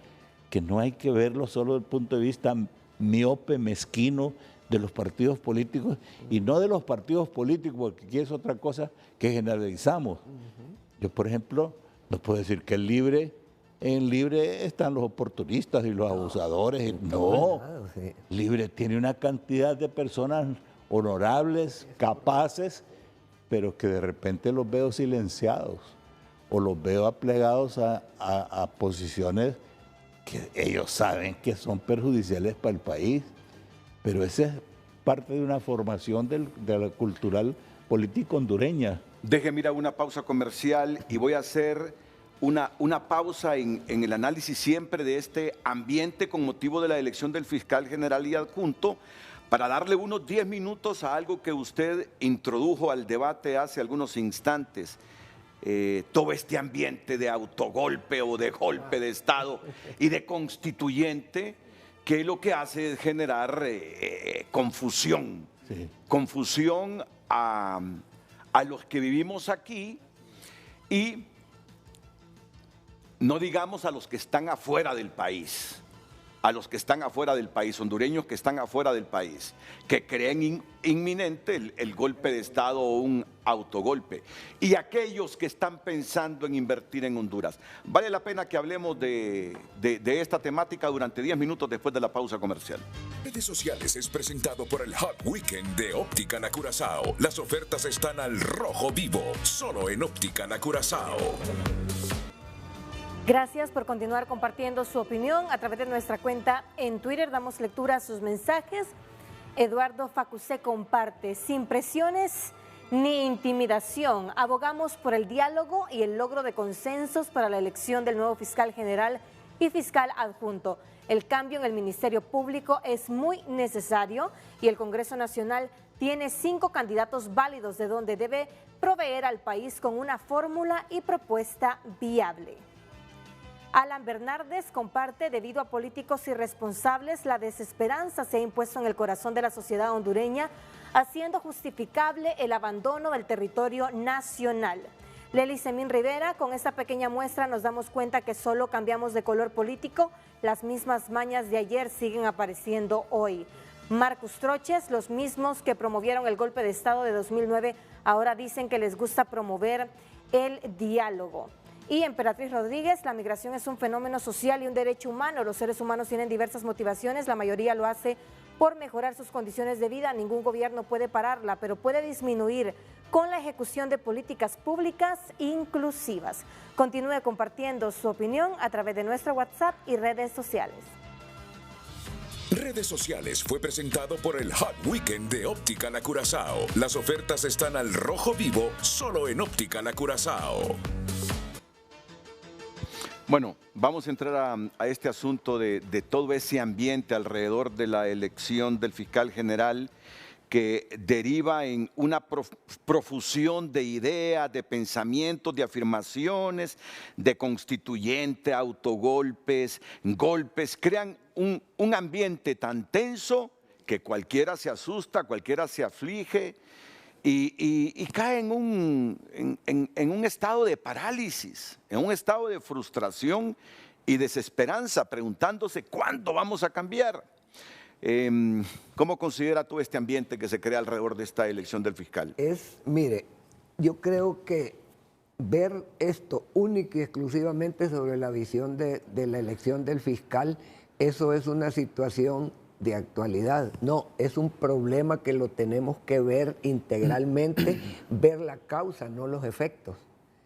que no hay que verlo solo desde el punto de vista miope, mezquino, de los partidos políticos y no de los partidos políticos, porque aquí es otra cosa que generalizamos. Yo, por ejemplo, no puedo decir que en Libre están los oportunistas y los abusadores. No, Libre tiene una cantidad de personas honorables, capaces, pero que de repente los veo silenciados o los veo aplegados a posiciones que ellos saben que son perjudiciales para el país. Pero esa es parte de una formación de la cultural política hondureña. Déjeme ir a una pausa comercial y voy a hacer una pausa en el análisis siempre de este ambiente con motivo de la elección del fiscal general y adjunto, para darle unos 10 minutos a algo que usted introdujo al debate hace algunos instantes. Todo este ambiente de autogolpe o de golpe de Estado y de constituyente, que lo que hace es generar confusión. Sí. Confusión a los que vivimos aquí y no digamos a los que están afuera del país, hondureños que están afuera del país, que creen inminente el golpe de Estado o un autogolpe, y aquellos que están pensando en invertir en Honduras. Vale la pena que hablemos de esta temática durante 10 minutos después de la pausa comercial. Redes sociales es presentado por el Hot Weekend de Optican Curazao. Las ofertas están al rojo vivo, solo en Optican Curazao. Gracias por continuar compartiendo su opinión a través de nuestra cuenta en Twitter. Damos lectura a sus mensajes. Eduardo Facusé comparte: sin presiones ni intimidación, abogamos por el diálogo y el logro de consensos para la elección del nuevo fiscal general y fiscal adjunto. El cambio en el Ministerio Público es muy necesario y el Congreso Nacional tiene 5 candidatos válidos de donde debe proveer al país con una fórmula y propuesta viable. Alan Bernardes comparte: debido a políticos irresponsables, la desesperanza se ha impuesto en el corazón de la sociedad hondureña, haciendo justificable el abandono del territorio nacional. Lely Semín Rivera: con esta pequeña muestra nos damos cuenta que solo cambiamos de color político, las mismas mañas de ayer siguen apareciendo hoy. Marcus Troches: los mismos que promovieron el golpe de Estado de 2009 ahora dicen que les gusta promover el diálogo. Y Emperatriz Rodríguez: la migración es un fenómeno social y un derecho humano. Los seres humanos tienen diversas motivaciones, la mayoría lo hace por mejorar sus condiciones de vida. Ningún gobierno puede pararla, pero puede disminuir con la ejecución de políticas públicas inclusivas. Continúe compartiendo su opinión a través de nuestro WhatsApp y redes sociales. Redes sociales fue presentado por el Hot Weekend de Optican Curazao. Las ofertas están al rojo vivo, solo en Optican Curazao. Bueno, vamos a entrar a este asunto de todo ese ambiente alrededor de la elección del fiscal general, que deriva en una profusión de ideas, de pensamientos, de afirmaciones, de constituyente, autogolpes, golpes. Crean un ambiente tan tenso que cualquiera se asusta, cualquiera se aflige y cae en un estado de parálisis, en un estado de frustración y desesperanza, preguntándose ¿cuándo vamos a cambiar? ¿Cómo considera todo este ambiente que se crea alrededor de esta elección del fiscal? Mire, yo creo que ver esto única y exclusivamente sobre la visión de la elección del fiscal, eso es una situación de actualidad. No, es un problema que lo tenemos que ver integralmente, ver la causa, no los efectos.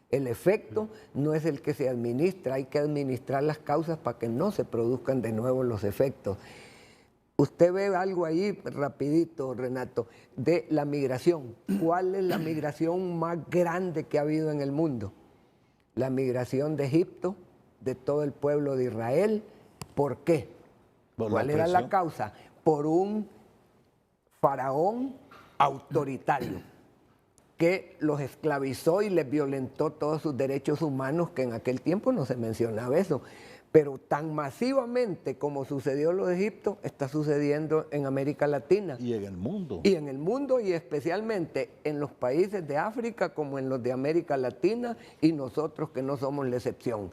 El efecto no es el que se administra, hay que administrar las causas para que no se produzcan de nuevo los efectos. Usted ve algo ahí rapidito, Renato, de la migración. ¿Cuál es la migración más grande que ha habido en el mundo? La migración de Egipto, de todo el pueblo de Israel. ¿Por qué? ¿Cuál era la causa? Por un faraón autoritario que los esclavizó y les violentó todos sus derechos humanos, que en aquel tiempo no se mencionaba eso. Pero tan masivamente como sucedió en los de Egipto, está sucediendo en América Latina. Y en el mundo. Y en el mundo, y especialmente en los países de África como en los de América Latina, y nosotros que no somos la excepción.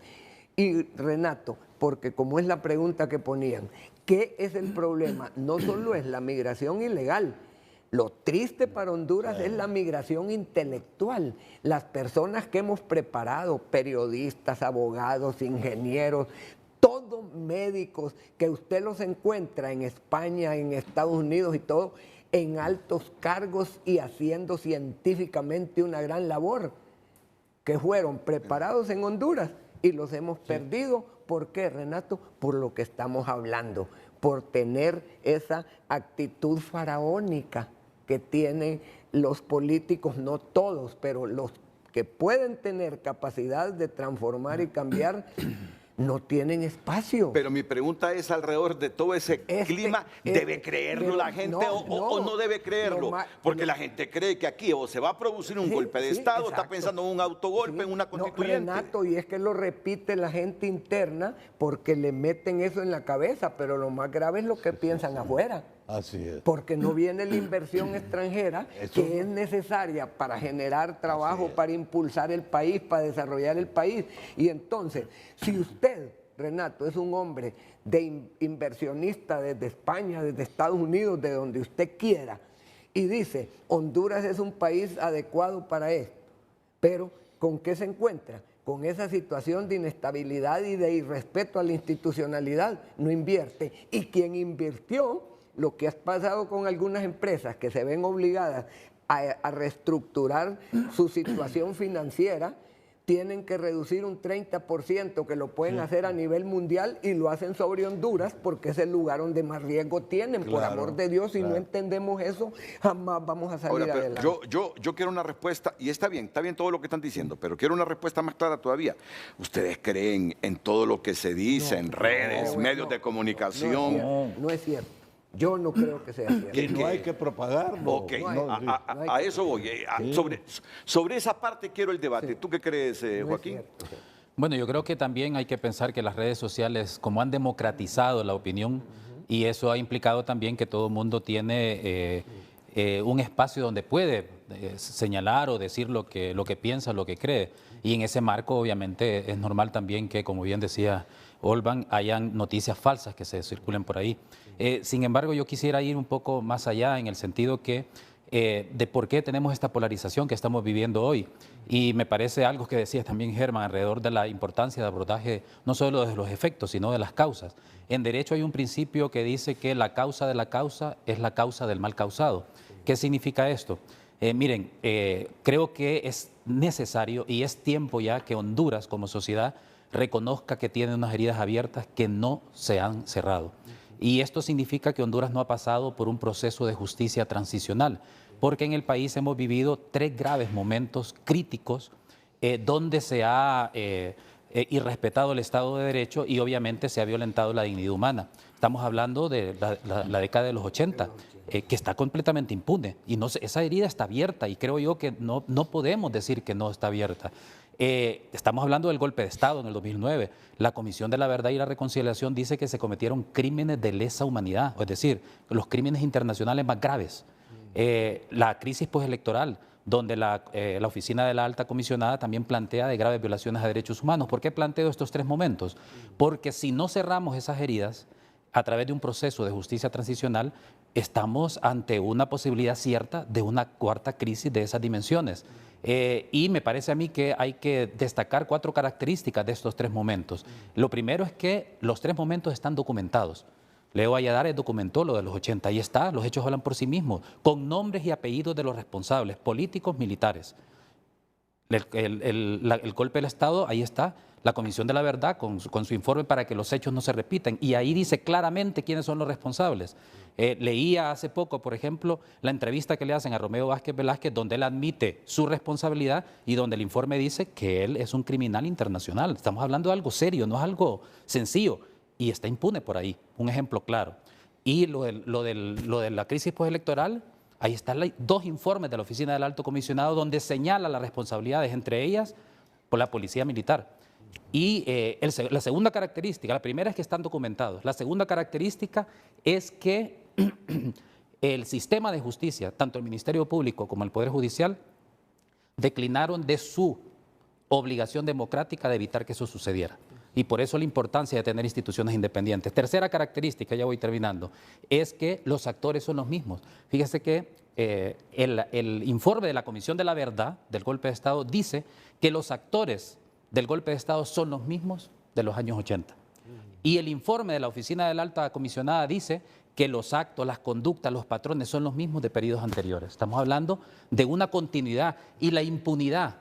Y Renato, porque como es la pregunta que ponían, ¿qué es el problema? No solo es la migración ilegal. Lo triste para Honduras es la migración intelectual. Las personas que hemos preparado, periodistas, abogados, ingenieros, todos médicos, que usted los encuentra en España, en Estados Unidos y todo, en altos cargos y haciendo científicamente una gran labor, que fueron preparados en Honduras y los hemos perdido. ¿Por qué, Renato? Por lo que estamos hablando, por tener esa actitud faraónica que tienen los políticos, no todos, pero los que pueden tener capacidad de transformar y cambiar, no tienen espacio. Pero mi pregunta es alrededor de todo ese clima, ¿debe creerlo la gente o no debe creerlo? Porque la gente cree que aquí o se va a producir un golpe de Estado, está pensando en un autogolpe, en una constituyente. No, Renato, y es que lo repite la gente interna porque le meten eso en la cabeza, pero lo más grave es lo que piensan afuera. Así es. Porque no viene la inversión extranjera que es necesaria para generar trabajo, para impulsar el país, para desarrollar el país. Y entonces, si usted, Renato, es un hombre de inversionista desde España, desde Estados Unidos, de donde usted quiera, y dice, Honduras es un país adecuado para esto, pero ¿con qué se encuentra? Con esa situación de inestabilidad y de irrespeto a la institucionalidad, no invierte. Y quien invirtió, lo que ha pasado con algunas empresas que se ven obligadas a reestructurar su situación financiera, tienen que reducir un 30%, que lo pueden hacer a nivel mundial y lo hacen sobre Honduras porque es el lugar donde más riesgo tienen. Por amor de Dios, si no entendemos eso, jamás vamos a salir adelante. Yo quiero una respuesta, y está bien todo lo que están diciendo, pero quiero una respuesta más clara todavía. ¿Ustedes creen en todo lo que se dice en redes, medios de comunicación? No es cierto. Yo no creo que sea cierto. Que no hay que propagarlo. Ok, a eso voy. Sobre esa parte quiero el debate. ¿Tú qué crees, Joaquín? Bueno, yo creo que también hay que pensar que las redes sociales, como han democratizado la opinión, y eso ha implicado también que todo el mundo tiene un espacio donde puede señalar o decir lo que piensa, lo que cree. Y en ese marco, obviamente, es normal también que, como bien decía Olvan, hayan noticias falsas que se circulen por ahí. Sin embargo, yo quisiera ir un poco más allá en el sentido que de por qué tenemos esta polarización que estamos viviendo hoy. Y me parece algo que decías también, Germán, alrededor de la importancia de abordaje no solo de los efectos, sino de las causas. En derecho hay un principio que dice que la causa de la causa es la causa del mal causado. ¿Qué significa esto? Miren, creo que es necesario y es tiempo ya que Honduras como sociedad reconozca que tiene unas heridas abiertas que no se han cerrado. Y esto significa que Honduras no ha pasado por un proceso de justicia transicional, porque en el país hemos vivido 3 graves momentos críticos donde se ha irrespetado el Estado de Derecho y obviamente se ha violentado la dignidad humana. Estamos hablando de la década de los 80, que está completamente impune. Y esa herida está abierta y creo yo que no podemos decir que no está abierta. Estamos hablando del golpe de Estado en el 2009. La Comisión de la Verdad y la Reconciliación dice que se cometieron crímenes de lesa humanidad, es decir, los crímenes internacionales más graves. La crisis postelectoral, donde la Oficina de la Alta Comisionada también plantea de graves violaciones a derechos humanos. ¿Por qué planteo estos 3 momentos? Porque si no cerramos esas heridas a través de un proceso de justicia transicional, estamos ante una posibilidad cierta de una 4ª crisis de esas dimensiones. Y me parece a mí que hay que destacar 4 características de estos 3 momentos. Lo primero es que los 3 momentos están documentados. Leo Valladares documentó lo de los 80, ahí está, los hechos hablan por sí mismos, con nombres y apellidos de los responsables, políticos, militares. El golpe del Estado, ahí está, la Comisión de la Verdad con su informe para que los hechos no se repitan, y ahí dice claramente quiénes son los responsables. Leía hace poco, por ejemplo, la entrevista que le hacen a Romeo Vázquez Velázquez, donde él admite su responsabilidad y donde el informe dice que él es un criminal internacional. Estamos hablando de algo serio, no es algo sencillo, y está impune por ahí, un ejemplo claro. Y lo de la crisis postelectoral, ahí están 2 informes de la Oficina del Alto Comisionado donde señala las responsabilidades, entre ellas por la Policía Militar. Y la segunda característica, la primera es que están documentados, la segunda característica es que el sistema de justicia, tanto el Ministerio Público como el Poder Judicial, declinaron de su obligación democrática de evitar que eso sucediera. Y por eso la importancia de tener instituciones independientes. Tercera característica, ya voy terminando, es que los actores son los mismos. Fíjese que el informe de la Comisión de la Verdad del golpe de Estado dice que los actores del golpe de Estado son los mismos de los años 80. Y el informe de la Oficina de la Alta Comisionada dice que los actos, las conductas, los patrones son los mismos de periodos anteriores. Estamos hablando de una continuidad, y la impunidad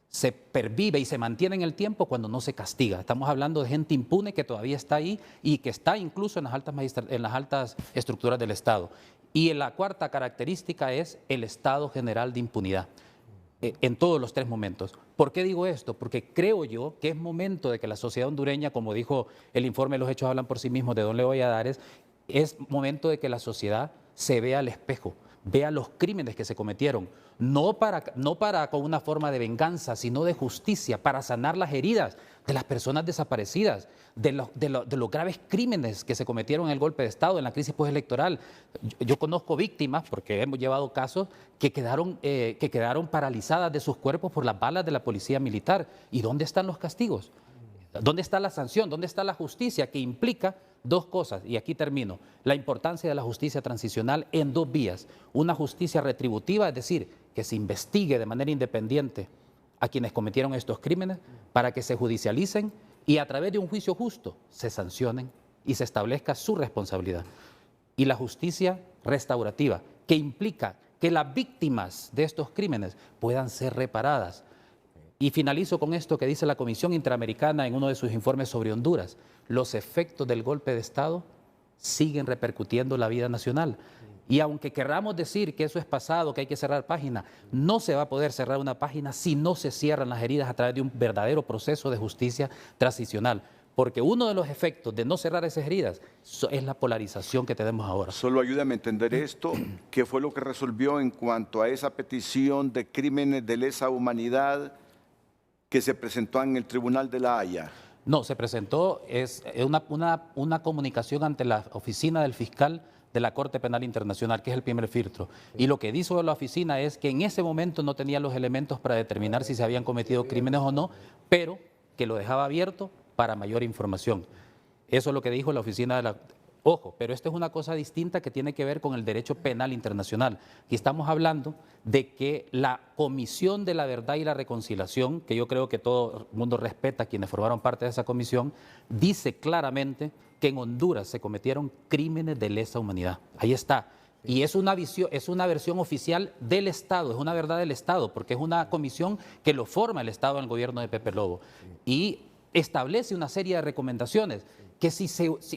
se pervive y se mantiene en el tiempo cuando no se castiga. Estamos hablando de gente impune que todavía está ahí y que está incluso en las altas estructuras del Estado. Y la cuarta característica es el estado general de impunidad en todos los tres momentos. ¿Por qué digo esto? Porque creo yo que es momento de que la sociedad hondureña, como dijo el informe Los Hechos Hablan por sí mismos de don Leo Valladares, es momento de que la sociedad se vea al espejo, vea los crímenes que se cometieron, no para con una forma de venganza, sino de justicia, para sanar las heridas de las personas desaparecidas, de los graves crímenes que se cometieron en el golpe de Estado, en la crisis postelectoral. Yo conozco víctimas, porque hemos llevado casos, que quedaron paralizadas de sus cuerpos por las balas de la policía militar. ¿Y dónde están los castigos? ¿Dónde está la sanción? ¿Dónde está la justicia? Que implica dos cosas, y aquí termino: la importancia de la justicia transicional en dos vías. Una justicia retributiva, es decir, que se investigue de manera independiente a quienes cometieron estos crímenes para que se judicialicen y a través de un juicio justo se sancionen y se establezca su responsabilidad. Y la justicia restaurativa, que implica que las víctimas de estos crímenes puedan ser reparadas. Y finalizo con esto que dice la Comisión Interamericana en uno de sus informes sobre Honduras: los efectos del golpe de Estado siguen repercutiendo en la vida nacional. Y aunque querramos decir que eso es pasado, que hay que cerrar página, no se va a poder cerrar una página si no se cierran las heridas a través de un verdadero proceso de justicia transicional. Porque uno de los efectos de no cerrar esas heridas es la polarización que tenemos ahora. Solo ayúdame a entender esto. ¿Qué fue lo que resolvió en cuanto a esa petición de crímenes de lesa humanidad que se presentó en el Tribunal de la Haya? No, se presentó una comunicación ante la oficina del fiscal de la Corte Penal Internacional, que es el primer filtro. Y lo que dijo la oficina es que en ese momento no tenía los elementos para determinar si se habían cometido crímenes o no, pero que lo dejaba abierto para mayor información. Eso es lo que dijo la oficina de la... Ojo, pero esto es una cosa distinta que tiene que ver con el derecho penal internacional. Y estamos hablando de que la Comisión de la Verdad y la Reconciliación, que yo creo que todo el mundo respeta, quienes formaron parte de esa comisión, dice claramente que en Honduras se cometieron crímenes de lesa humanidad. Ahí está. Y es una versión oficial del Estado, es una verdad del Estado, porque es una comisión que lo forma el Estado en el gobierno de Pepe Lobo. Y establece una serie de recomendaciones que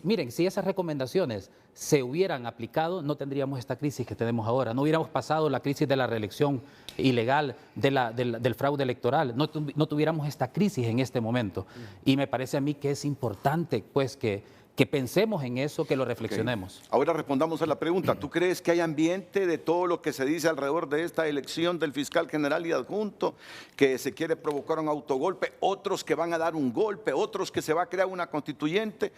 miren, si esas recomendaciones se hubieran aplicado, no tendríamos esta crisis que tenemos ahora, no hubiéramos pasado la crisis de la reelección ilegal, del fraude electoral, no tuviéramos esta crisis en este momento. Y me parece a mí que es importante pues que pensemos en eso, que lo reflexionemos. Okay. Ahora respondamos a la pregunta. ¿Tú crees que hay ambiente de todo lo que se dice alrededor de esta elección del fiscal general y adjunto, que se quiere provocar un autogolpe, otros que van a dar un golpe, otros que se va a crear una constituyente?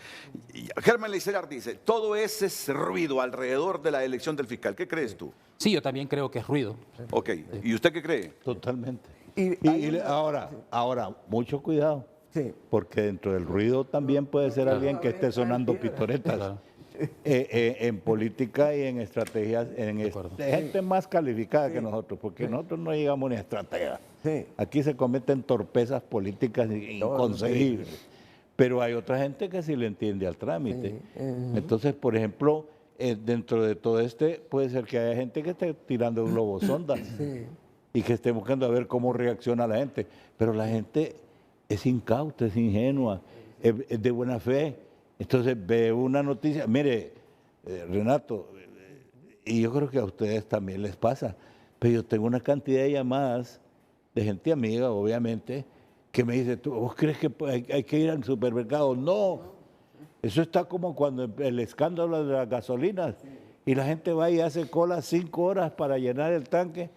Germán Leicelar dice, todo ese es ruido alrededor de la elección del fiscal. ¿Qué crees tú? Sí, yo también creo que es ruido. Ok. ¿Y usted qué cree? Totalmente. Ahora, mucho cuidado. Sí. Porque dentro del ruido también puede ser alguien que esté sonando pitoretas. En política y en estrategias, gente más calificada que nosotros, porque nosotros no llegamos ni a estratega. Sí. Aquí se cometen torpezas políticas inconcebibles. Pero hay otra gente que sí le entiende al trámite. Sí. Entonces, por ejemplo, dentro de todo puede ser que haya gente que esté tirando globos sondas y que esté buscando a ver cómo reacciona la gente. Pero la gente es incauta, es ingenua, es de buena fe. Entonces ve una noticia, mire, Renato, y yo creo que a ustedes también les pasa, pero yo tengo una cantidad de llamadas de gente amiga, obviamente, que me dice, ¿vos crees que hay que ir al supermercado? No, eso está como cuando el escándalo de las gasolinas, y la gente va y hace cola 5 horas para llenar el tanque,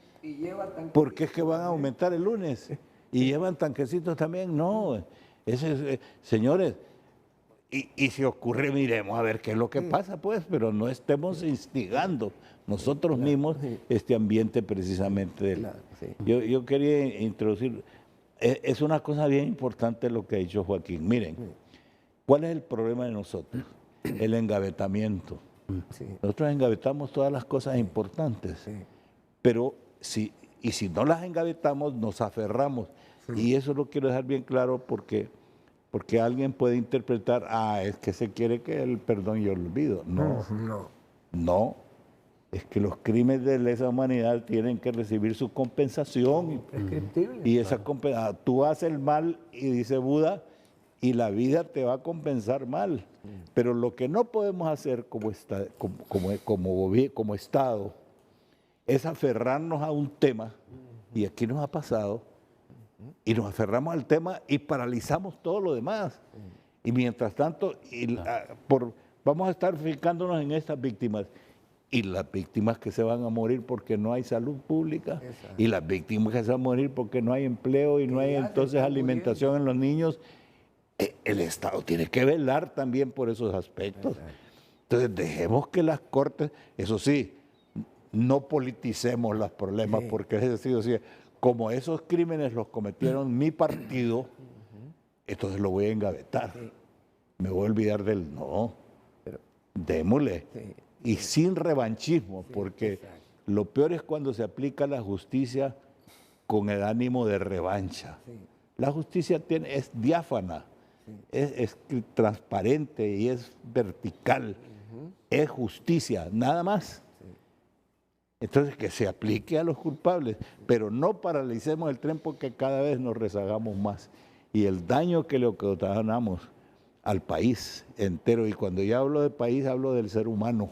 porque es que van a aumentar el lunes. ¿Y llevan tanquecitos también? No, señores, y si ocurre, miremos a ver qué es lo que pasa, pues, pero no estemos instigando nosotros mismos este ambiente precisamente. Yo quería introducir, es una cosa bien importante lo que ha dicho Joaquín. Miren, ¿cuál es el problema de nosotros? El engavetamiento. Sí. Nosotros engavetamos todas las cosas importantes, Sí. pero si no las engavetamos, nos aferramos. Sí. Y eso lo quiero dejar bien claro porque alguien puede interpretar, es que se quiere que el perdón y el olvido. No. Es que los crímenes de lesa humanidad tienen que recibir su compensación. Y esa compensación, tú haces el mal, y dice Buda, y la vida te va a compensar mal. Pero lo que no podemos hacer como Estado es aferrarnos a un tema, y aquí nos ha pasado, y nos aferramos al tema y paralizamos todo lo demás. Y mientras tanto, vamos a estar fijándonos en estas víctimas. Y las víctimas que se van a morir porque no hay salud pública. Exacto. Y las víctimas que se van a morir porque no hay empleo y no hay entonces alimentación en los niños. El Estado tiene que velar también por esos aspectos. Exacto. Entonces dejemos que las cortes, eso sí, no politicemos los problemas, porque es decir, como esos crímenes los cometieron mi partido, entonces lo voy a engavetar. Me voy a olvidar del démosle. Y sin revanchismo, porque lo peor es cuando se aplica la justicia con el ánimo de revancha. La justicia es diáfana, es transparente y es vertical, es justicia, nada más. Entonces que se aplique a los culpables, pero no paralicemos el tren porque cada vez nos rezagamos más. Y el daño que le ocasionamos al país entero, y cuando yo hablo de país hablo del ser humano,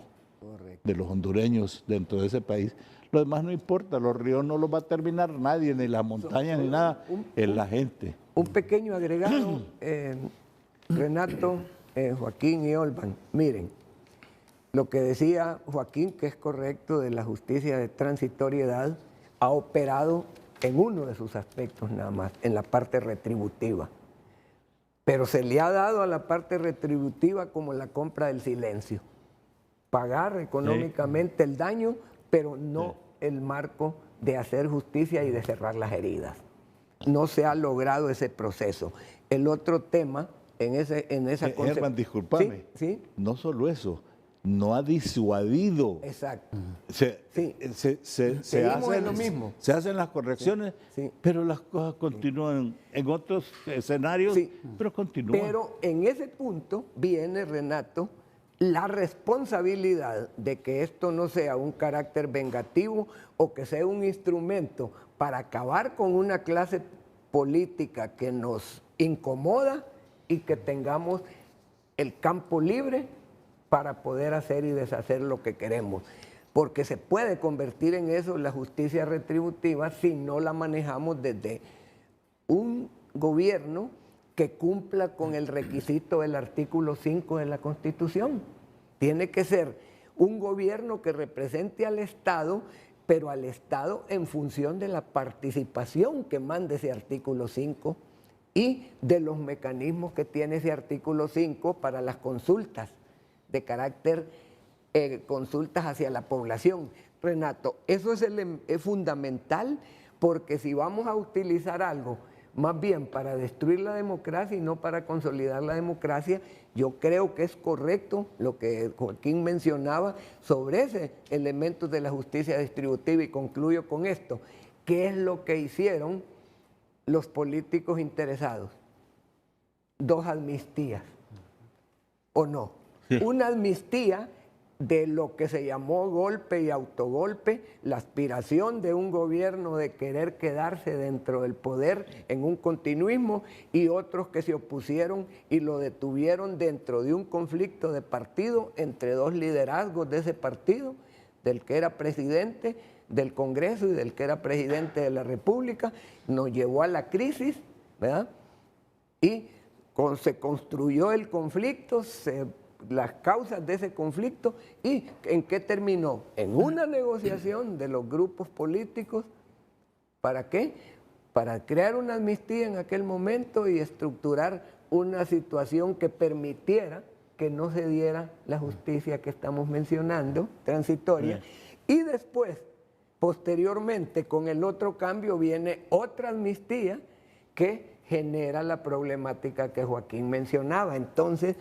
de los hondureños dentro de ese país. Lo demás no importa, los ríos no los va a terminar nadie, ni las montañas, ni nada, es la gente. Un pequeño agregado, Renato, Joaquín y Olvan. Miren, lo que decía Joaquín, que es correcto, de la justicia de transitoriedad, ha operado en uno de sus aspectos nada más, en la parte retributiva. Pero se le ha dado a la parte retributiva como la compra del silencio. Pagar económicamente el daño, pero no el marco de hacer justicia y de cerrar las heridas. No se ha logrado ese proceso. El otro tema en esa concepción... Herman, discúlpame. ¿Sí? No solo eso, no ha disuadido. Exacto. Se hacen lo mismo. Se hacen las correcciones, pero las cosas continúan en otros escenarios, pero continúan. Pero en ese punto viene, Renato, la responsabilidad de que esto no sea un carácter vengativo o que sea un instrumento para acabar con una clase política que nos incomoda y que tengamos el campo libre para poder hacer y deshacer lo que queremos. Porque se puede convertir en eso la justicia retributiva si no la manejamos desde un gobierno que cumpla con el requisito del artículo 5 de la Constitución. Tiene que ser un gobierno que represente al Estado, pero al Estado en función de la participación que manda ese artículo 5 y de los mecanismos que tiene ese artículo 5 para las consultas de carácter, consultas hacia la población. Renato, eso es fundamental, porque si vamos a utilizar algo más bien para destruir la democracia y no para consolidar la democracia, yo creo que es correcto lo que Joaquín mencionaba sobre ese elemento de la justicia distributiva, y concluyo con esto. ¿Qué es lo que hicieron los políticos interesados? 2 amnistías, ¿o no? Sí. Una amnistía de lo que se llamó golpe y autogolpe, la aspiración de un gobierno de querer quedarse dentro del poder en un continuismo, y otros que se opusieron y lo detuvieron dentro de un conflicto de partido entre 2 liderazgos de ese partido, del que era presidente del Congreso y del que era presidente de la República. Nos llevó a la crisis, ¿verdad? Y se construyó el conflicto, las causas de ese conflicto, y ¿en qué terminó? En una negociación de los grupos políticos. ¿Para qué? Para crear una amnistía en aquel momento y estructurar una situación que permitiera que no se diera la justicia que estamos mencionando, transitoria. Y después, posteriormente, con el otro cambio, viene otra amnistía que genera la problemática que Joaquín mencionaba. Entonces,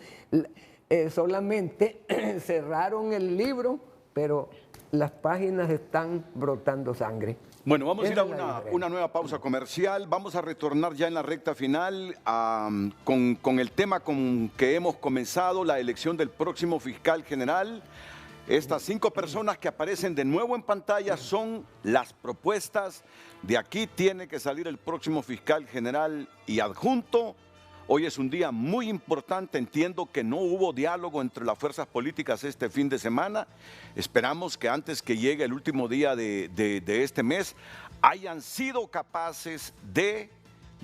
solamente cerraron el libro, pero las páginas están brotando sangre. Bueno, vamos a ir a una nueva pausa comercial. Vamos a retornar ya en la recta final con el tema con que hemos comenzado, la elección del próximo fiscal general. Estas 5 personas que aparecen de nuevo en pantalla son las propuestas. De aquí tiene que salir el próximo fiscal general y adjunto. Hoy es un día muy importante, entiendo que no hubo diálogo entre las fuerzas políticas este fin de semana. Esperamos que antes que llegue el último día de este mes hayan sido capaces de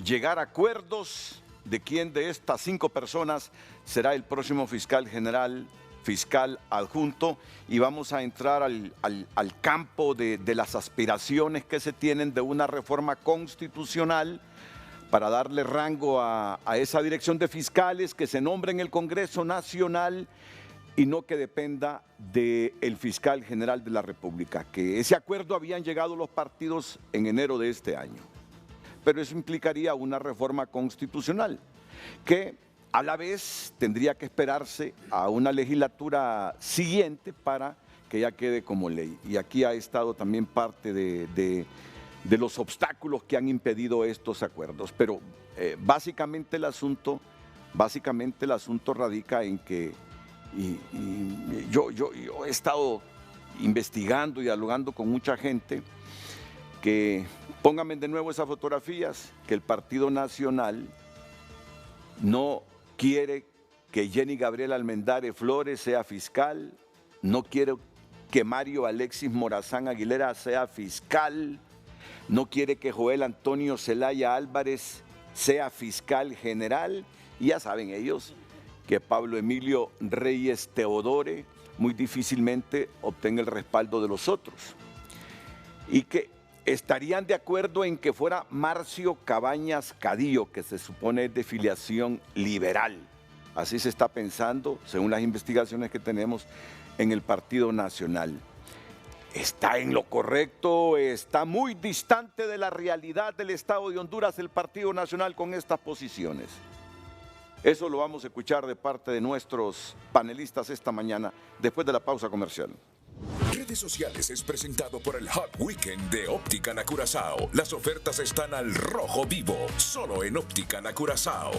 llegar a acuerdos de quién de estas 5 personas será el próximo fiscal general, fiscal adjunto, y vamos a entrar al campo de las aspiraciones que se tienen de una reforma constitucional para darle rango a esa dirección de fiscales que se nombre en el Congreso Nacional y no que dependa del fiscal general de la República, que ese acuerdo habían llegado los partidos en enero de este año. Pero eso implicaría una reforma constitucional que a la vez tendría que esperarse a una legislatura siguiente para que ya quede como ley. Y aquí ha estado también parte de los obstáculos que han impedido estos acuerdos. Pero básicamente el asunto radica en que yo he estado investigando y dialogando con mucha gente que pónganme de nuevo esas fotografías, que el Partido Nacional no quiere que Jenny Gabriela Almendares Flores sea fiscal, no quiere que Mario Alexis Morazán Aguilera sea fiscal, no quiere que Joel Antonio Zelaya Álvarez sea fiscal general, y ya saben ellos que Pablo Emilio Reyes Teodore muy difícilmente obtenga el respaldo de los otros, y que estarían de acuerdo en que fuera Marcio Cabañas Cadillo, que se supone es de filiación liberal. Así se está pensando, según las investigaciones que tenemos en el Partido Nacional. Está en lo correcto, está muy distante de la realidad del Estado de Honduras el Partido Nacional con estas posiciones. Eso lo vamos a escuchar de parte de nuestros panelistas esta mañana, después de la pausa comercial. Redes sociales es presentado por el Hot Weekend de Optican Curazao. Las ofertas están al rojo vivo, solo en Optican Curazao.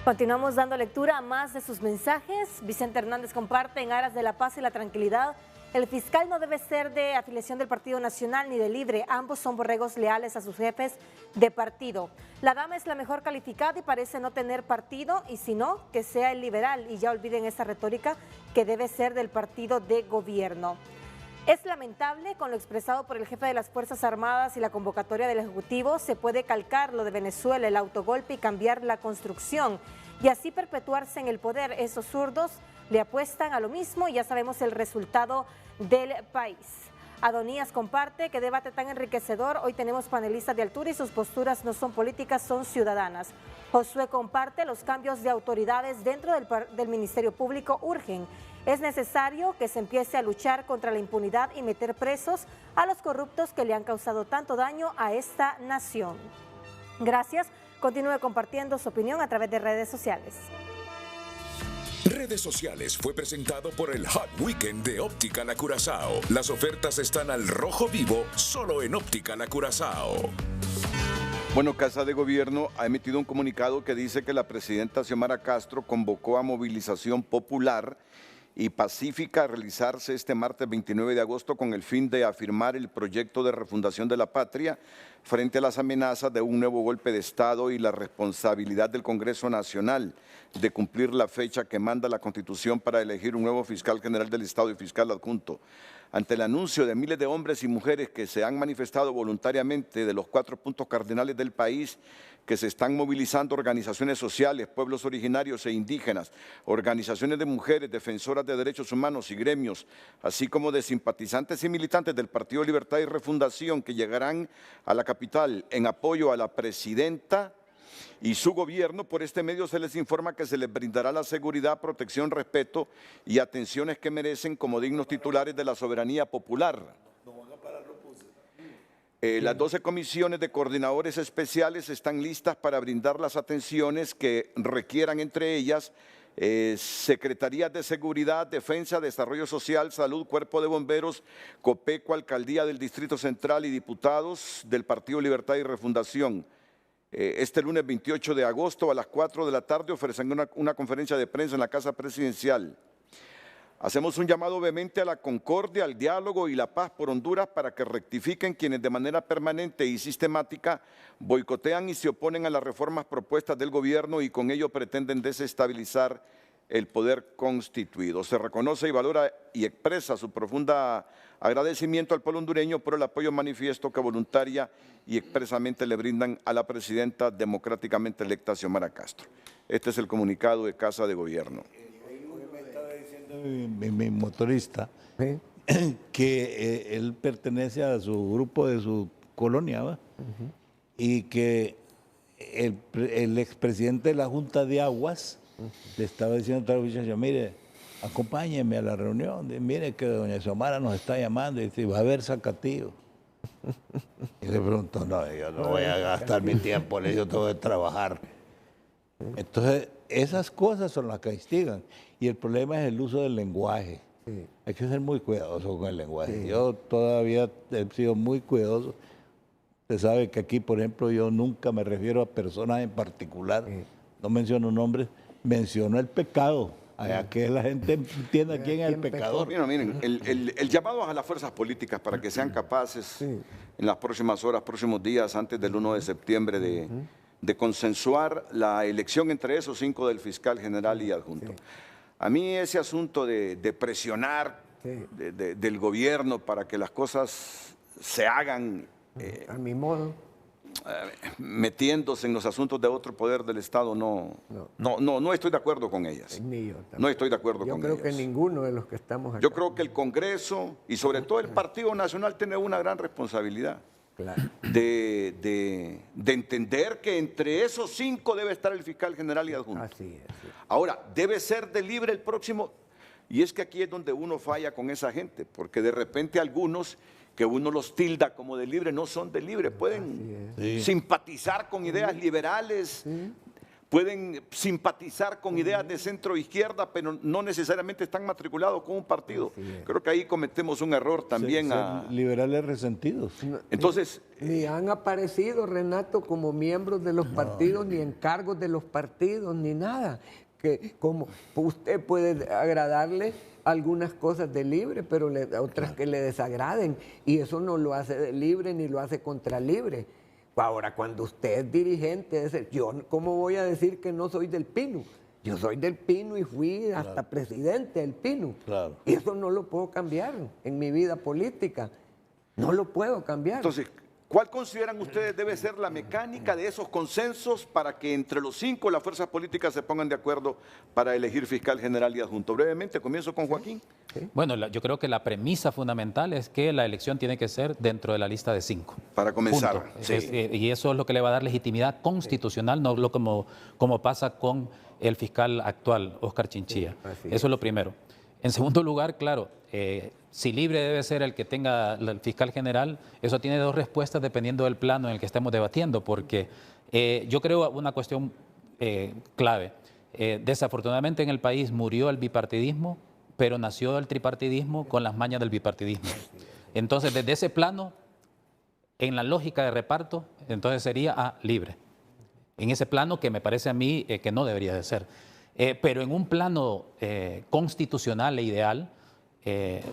Continuamos dando lectura a más de sus mensajes. Vicente Hernández comparte: en aras de la paz y la tranquilidad, el fiscal no debe ser de afiliación del Partido Nacional ni de Libre. Ambos son borregos leales a sus jefes de partido. La dama es la mejor calificada y parece no tener partido, y si no, que sea el liberal. Y ya olviden esa retórica que debe ser del partido de gobierno. Es lamentable con lo expresado por el jefe de las Fuerzas Armadas y la convocatoria del Ejecutivo. Se puede calcar lo de Venezuela, el autogolpe, y cambiar la construcción y así perpetuarse en el poder. Esos zurdos le apuestan a lo mismo y ya sabemos el resultado del país. Adonías comparte: qué debate tan enriquecedor. Hoy tenemos panelistas de altura y sus posturas no son políticas, son ciudadanas. Josué comparte: los cambios de autoridades dentro del Ministerio Público urgen. Es necesario que se empiece a luchar contra la impunidad y meter presos a los corruptos que le han causado tanto daño a esta nación. Gracias. Continúe compartiendo su opinión a través de redes sociales. Redes sociales fue presentado por el Hot Weekend de Optican Curazao. Las ofertas están al rojo vivo, solo en Optican Curazao. Bueno, Casa de Gobierno ha emitido un comunicado que dice que la presidenta Xiomara Castro convocó a movilización popular y pacífica a realizarse este martes 29 de agosto con el fin de afirmar el proyecto de refundación de la patria frente a las amenazas de un nuevo golpe de Estado y la responsabilidad del Congreso Nacional de cumplir la fecha que manda la Constitución para elegir un nuevo fiscal general del Estado y fiscal adjunto. Ante el anuncio de miles de hombres y mujeres que se han manifestado voluntariamente de los 4 puntos cardinales del país, que se están movilizando organizaciones sociales, pueblos originarios e indígenas, organizaciones de mujeres, defensoras de derechos humanos y gremios, así como de simpatizantes y militantes del Partido Libertad y Refundación que llegarán a la capital en apoyo a la presidenta y su gobierno. Por este medio se les informa que se les brindará la seguridad, protección, respeto y atenciones que merecen como dignos titulares de la soberanía popular. Las 12 comisiones de coordinadores especiales están listas para brindar las atenciones que requieran, entre ellas Secretarías de Seguridad, Defensa, Desarrollo Social, Salud, Cuerpo de Bomberos, Copeco, Alcaldía del Distrito Central y diputados del Partido Libertad y Refundación. Este lunes 28 de agosto a las 4 de la tarde ofrecen una conferencia de prensa en la Casa Presidencial. Hacemos un llamado vehemente a la concordia, al diálogo y la paz por Honduras para que rectifiquen quienes de manera permanente y sistemática boicotean y se oponen a las reformas propuestas del gobierno y con ello pretenden desestabilizar el poder constituido. Se reconoce y valora y expresa su profunda agradecimiento al pueblo hondureño por el apoyo manifiesto que voluntaria y expresamente le brindan a la presidenta democráticamente electa Xiomara Castro. Este es el comunicado de Casa de Gobierno. Mi motorista, ¿sí? que él pertenece a su grupo de su colonia, ¿va? Y que el expresidente de la Junta de Aguas le estaba diciendo a toda la muchacha, mire, acompáñeme a la reunión, mire que doña Xiomara nos está llamando y dice, va a haber sacatío. Y le preguntó, no, yo no voy a gastar mi tiempo, yo tengo que trabajar. Entonces, esas cosas son las que instigan. Y el problema es el uso del lenguaje. Sí. Hay que ser muy cuidadoso con el lenguaje. Sí. Yo todavía he sido muy cuidadoso. Usted sabe que aquí, por ejemplo, yo nunca me refiero a personas en particular. Sí. No menciono nombres, menciono el pecado. A que la gente entienda quién es el pecador. Miren, el llamado a las fuerzas políticas para que sean capaces en las próximas horas, próximos días, antes del 1 de septiembre, de consensuar la elección entre esos 5 del fiscal general y adjunto. Sí. A mí ese asunto de presionar del gobierno para que las cosas se hagan a mi modo, metiéndose en los asuntos de otro poder del Estado, no estoy de acuerdo con ellas. Ni yo también. No estoy de acuerdo con ellas. Yo creo que ninguno de los que estamos acá. Yo creo que el Congreso y sobre todo el Partido Nacional tiene una gran responsabilidad. Claro. De entender que entre esos 5 debe estar el fiscal general y adjunto. Así es. Ahora, debe ser de libre el próximo, y es que aquí es donde uno falla con esa gente, porque de repente algunos que uno los tilda como de libre no son de libre, pueden simpatizar con ideas liberales, pueden simpatizar con ideas de centro izquierda, pero no necesariamente están matriculados con un partido. Creo que ahí cometemos un error también. Liberales resentidos. Entonces, ni han aparecido, Renato, como miembros de los partidos, ni en cargos de los partidos, ni nada. Que como usted puede agradarle algunas cosas de libre, pero otras que le desagraden. Y eso no lo hace de libre ni lo hace contra libre. Ahora, cuando usted es dirigente, yo, ¿cómo voy a decir que no soy del Pino? Yo soy del Pino y fui hasta presidente del Pino. Claro. Y eso no lo puedo cambiar en mi vida política. No lo puedo cambiar. Entonces, ¿cuál consideran ustedes debe ser la mecánica de esos consensos para que entre los 5 las fuerzas políticas se pongan de acuerdo para elegir fiscal general y adjunto? Brevemente, comienzo con Joaquín. Bueno, yo creo que la premisa fundamental es que la elección tiene que ser dentro de la lista de 5. Para comenzar. Y eso es lo que le va a dar legitimidad constitucional, no como pasa con el fiscal actual, Óscar Chinchilla. Eso es lo primero. En segundo lugar, claro, si libre debe ser el que tenga el fiscal general, eso tiene 2 respuestas dependiendo del plano en el que estemos debatiendo, porque yo creo una cuestión clave. Desafortunadamente en el país murió el bipartidismo, pero nació el tripartidismo con las mañas del bipartidismo. Entonces, desde ese plano, en la lógica de reparto, entonces sería libre. En ese plano que me parece a mí que no debería de ser. Pero en un plano constitucional e ideal,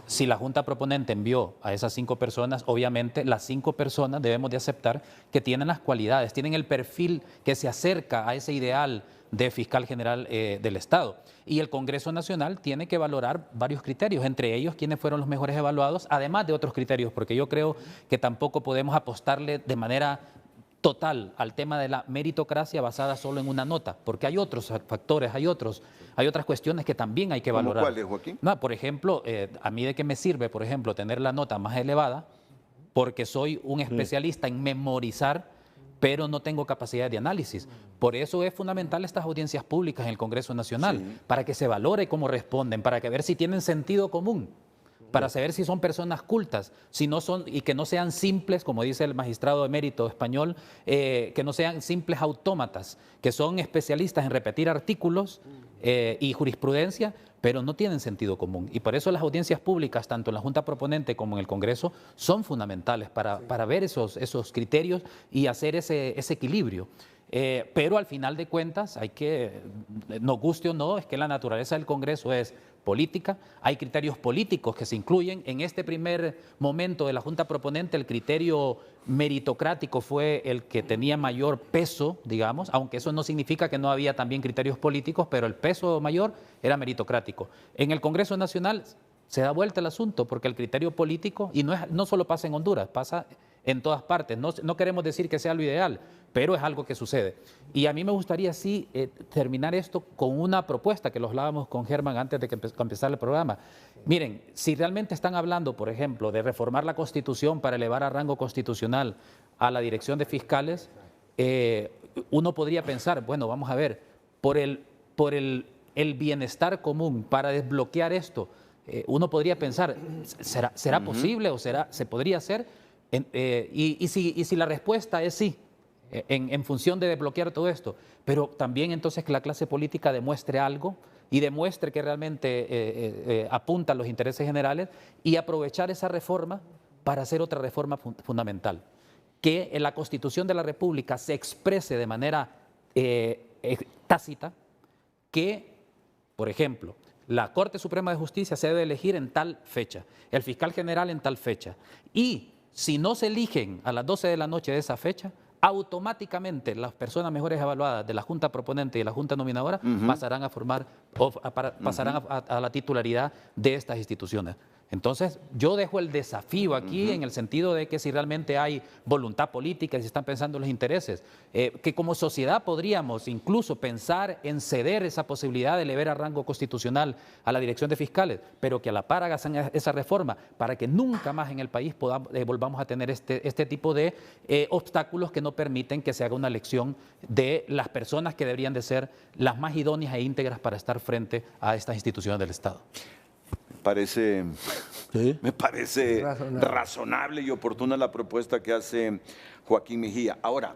si la Junta Proponente envió a esas 5 personas, obviamente las 5 personas debemos de aceptar que tienen las cualidades, tienen el perfil que se acerca a ese ideal de fiscal general del Estado. Y el Congreso Nacional tiene que valorar varios criterios, entre ellos quiénes fueron los mejores evaluados, además de otros criterios, porque yo creo que tampoco podemos apostarle de manera total al tema de la meritocracia basada solo en una nota, porque hay otros factores, hay otras cuestiones que también hay que valorar. ¿Cuáles, Joaquín? No, por ejemplo, a mí de qué me sirve, por ejemplo, tener la nota más elevada, porque soy un especialista en memorizar, pero no tengo capacidad de análisis. Por eso es fundamental estas audiencias públicas en el Congreso Nacional, para que se valore cómo responden, para que ver si tienen sentido común. para saber si son personas cultas, si no son, y que no sean simples, como dice el magistrado emérito español, que no sean simples autómatas, que son especialistas en repetir artículos y jurisprudencia, pero no tienen sentido común. Y por eso las audiencias públicas, tanto en la Junta Proponente como en el Congreso, son fundamentales para ver esos criterios y hacer ese equilibrio. Pero al final de cuentas, nos guste o no, es que la naturaleza del Congreso es política, hay criterios políticos que se incluyen. En este primer momento de la Junta Proponente, el criterio meritocrático fue el que tenía mayor peso, digamos, aunque eso no significa que no había también criterios políticos, pero el peso mayor era meritocrático. En el Congreso Nacional se da vuelta el asunto, porque el criterio político, y no solo pasa en Honduras, pasa en todas partes. No queremos decir que sea lo ideal, pero es algo que sucede. Y a mí me gustaría sí terminar esto con una propuesta que lo hablábamos con Germán antes de que empezara el programa. Miren, si realmente están hablando, por ejemplo, de reformar la Constitución para elevar a rango constitucional a la dirección de fiscales, uno podría pensar, bueno, vamos a ver, por el bienestar común, para desbloquear esto, uno podría pensar, ¿será posible o se podría hacer? Y si la respuesta es sí, en función de desbloquear todo esto, pero también entonces que la clase política demuestre algo y demuestre que realmente apunta a los intereses generales y aprovechar esa reforma para hacer otra reforma fundamental. Que en la Constitución de la República se exprese de manera tácita que, por ejemplo, la Corte Suprema de Justicia se debe elegir en tal fecha, el fiscal general en tal fecha, y si no se eligen a las 12 de la noche de esa fecha, automáticamente las personas mejores evaluadas de la Junta Proponente y de la Junta Nominadora pasarán a formar, pasarán a la titularidad de estas instituciones. Entonces, yo dejo el desafío aquí en el sentido de que si realmente hay voluntad política y si están pensando en los intereses, que como sociedad podríamos incluso pensar en ceder esa posibilidad de elevar a rango constitucional a la dirección de fiscales, pero que a la par hagan esa reforma para que nunca más en el país volvamos a tener este tipo de obstáculos que no permiten que se haga una elección de las personas que deberían de ser las más idóneas e íntegras para estar frente a estas instituciones del Estado. Me parece razonable y oportuna la propuesta que hace Joaquín Mejía. Ahora,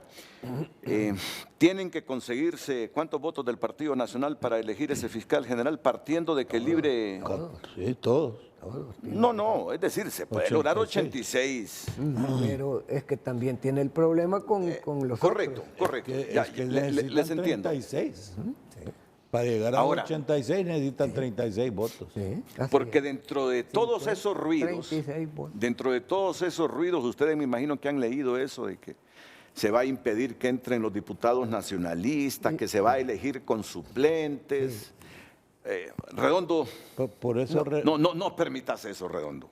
tienen que conseguirse ¿cuántos votos del Partido Nacional para elegir ese fiscal general partiendo de que el libre... Sí, todos. No, es decir, se puede lograr 86. Pero es que también tiene el problema con los Correcto. Es que les entiendo. 36. Para llegar a 86 necesitan 36 votos. Sí, porque dentro de todos esos ruidos, ustedes me imagino que han leído eso de que se va a impedir que entren los diputados nacionalistas, que se va a elegir con suplentes. Redondo, por eso no permitas eso, Redondo.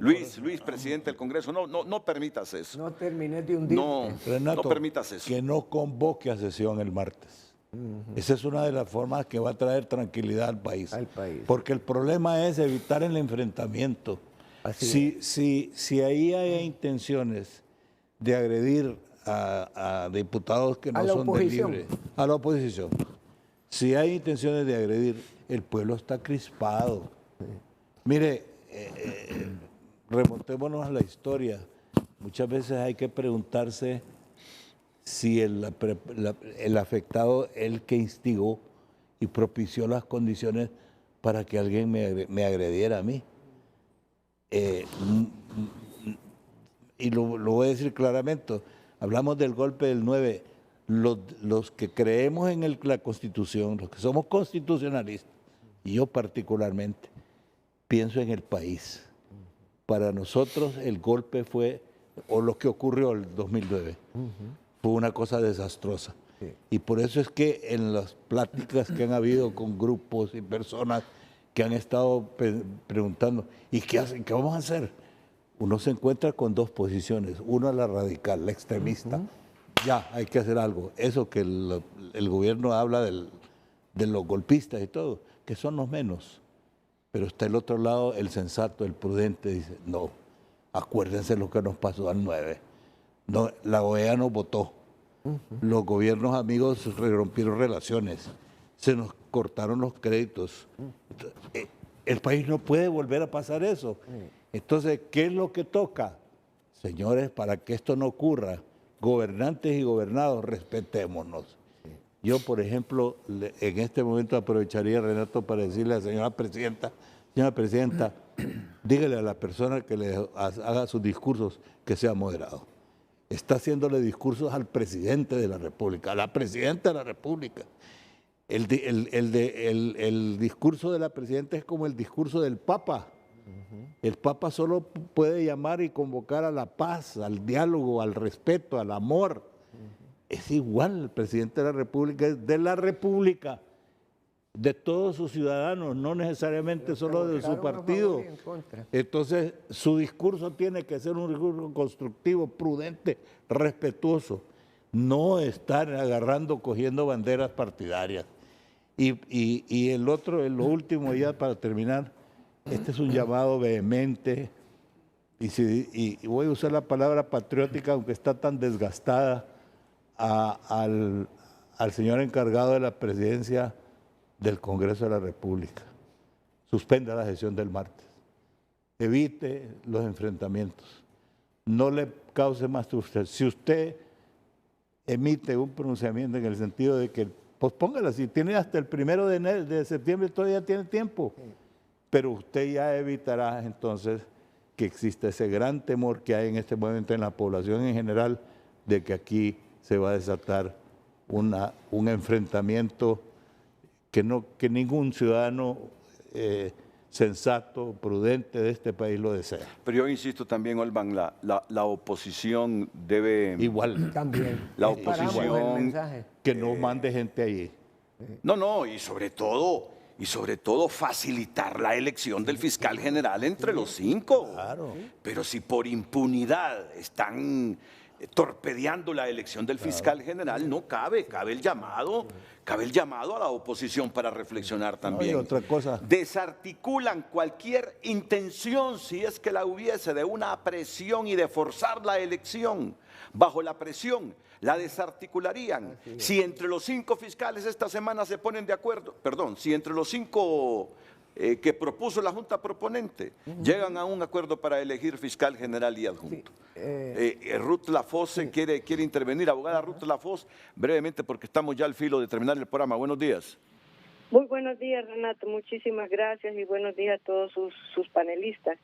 Luis, presidente del Congreso, no permitas eso. No termines de hundirte. Renato, no permitas eso. Que no convoque a sesión el martes. Esa es una de las formas que va a traer tranquilidad al país. Porque el problema es evitar el enfrentamiento. Si ahí hay intenciones de agredir a diputados que no son de libre, a la oposición, si hay intenciones de agredir, el pueblo está crispado. Mire, remontémonos a la historia. Muchas veces hay que preguntarse si el afectado, el que instigó y propició las condiciones para que alguien me agrediera a mí. Y lo voy a decir claramente, hablamos del golpe del 9, los que creemos en la Constitución, los que somos constitucionalistas, y yo particularmente, pienso en el país. Para nosotros el golpe fue, o lo que ocurrió el 2009, fue una cosa desastrosa. Sí. Y por eso es que en las pláticas que han habido con grupos y personas que han estado preguntando, ¿y qué vamos a hacer? Uno se encuentra con dos posiciones. Una la radical, la extremista. Ya, hay que hacer algo. Eso que el gobierno habla de los golpistas y todo, que son los menos. Pero está el otro lado, el sensato, el prudente, dice, no, acuérdense lo que nos pasó al 9. No, la OEA nos votó. Los gobiernos amigos rompieron relaciones. Se nos cortaron los créditos. El país no puede volver a pasar eso. Entonces, ¿qué es lo que toca? Señores, para que esto no ocurra, gobernantes y gobernados, respetémonos. Yo, por ejemplo, en este momento aprovecharía, Renato, para decirle a la señora presidenta, dígale a la persona que le haga sus discursos que sea moderado. Está haciéndole discursos al presidente de la República, a la presidenta de la República. El discurso de la presidenta es como el discurso del Papa. El Papa solo puede llamar y convocar a la paz, al diálogo, al respeto, al amor. Es igual, el presidente de la República es de la República, de todos sus ciudadanos, no necesariamente solo de su partido. Entonces, su discurso tiene que ser un discurso constructivo, prudente, respetuoso, no estar cogiendo banderas partidarias. Y el otro, lo último ya para terminar, este es un llamado vehemente, y voy a usar la palabra patriótica, aunque está tan desgastada, al señor encargado de la presidencia del Congreso de la República. Suspenda la sesión del martes. Evite los enfrentamientos. No le cause más frustración. Si usted emite un pronunciamiento en el sentido de que, pues póngala, si tiene hasta el 1 de septiembre, todavía tiene tiempo. Pero usted ya evitará entonces que exista ese gran temor que hay en este momento en la población en general de que aquí se va a desatar un enfrentamiento que ningún ciudadano sensato, prudente de este país lo desea. Pero yo insisto también, Olvan, la oposición debe... Igual. También. La oposición... Que no mande gente allí. No, y sobre todo facilitar la elección del fiscal general entre los 5. Claro. Pero si por impunidad están torpedeando la elección del fiscal general, no cabe el llamado a la oposición para reflexionar también. No, y otra cosa. Desarticulan cualquier intención, si es que la hubiese, de una presión y de forzar la elección. Bajo la presión, la desarticularían. Si entre los 5 fiscales esta semana se ponen de acuerdo, si entre los 5 que propuso la Junta Proponente llegan a un acuerdo para elegir fiscal general y adjunto. Ruth Lafosse quiere intervenir. Abogada Ruth Lafosse, brevemente, porque estamos ya al filo de terminar el programa. Buenos días. Muy buenos días, Renato. Muchísimas gracias y buenos días a todos sus panelistas.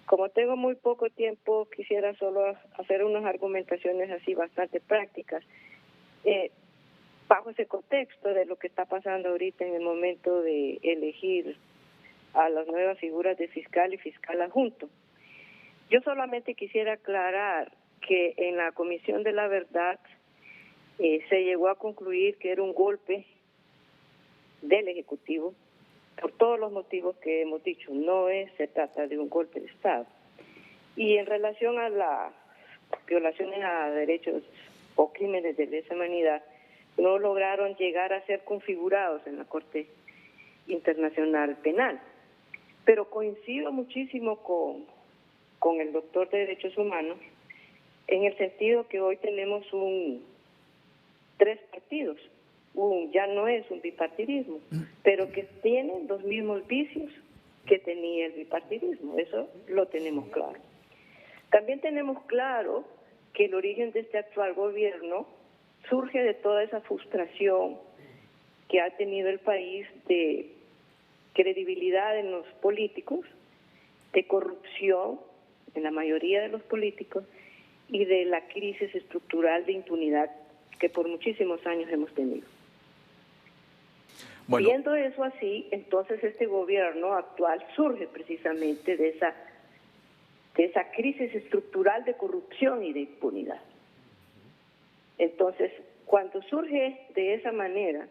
Como tengo muy poco tiempo, quisiera solo hacer unas argumentaciones así bastante prácticas. Bajo ese contexto de lo que está pasando ahorita en el momento de elegir a las nuevas figuras de fiscal y fiscal adjunto. Yo solamente quisiera aclarar que en la Comisión de la Verdad se llegó a concluir que era un golpe del Ejecutivo por todos los motivos que hemos dicho. Se trata de un golpe de Estado. Y en relación a las violaciones a derechos o crímenes de lesa humanidad, no lograron llegar a ser configurados en la Corte Internacional Penal. Pero coincido muchísimo con el doctor de Derechos Humanos en el sentido que hoy tenemos 3 partidos. Ya no es un bipartidismo, pero que tienen los mismos vicios que tenía el bipartidismo. Eso lo tenemos claro. También tenemos claro que el origen de este actual gobierno surge de toda esa frustración que ha tenido el país de credibilidad en los políticos, de corrupción en la mayoría de los políticos y de la crisis estructural de impunidad que por muchísimos años hemos tenido. Bueno. Viendo eso así, entonces este gobierno actual surge precisamente de esa crisis estructural de corrupción y de impunidad. Entonces, cuando surge de esa manera,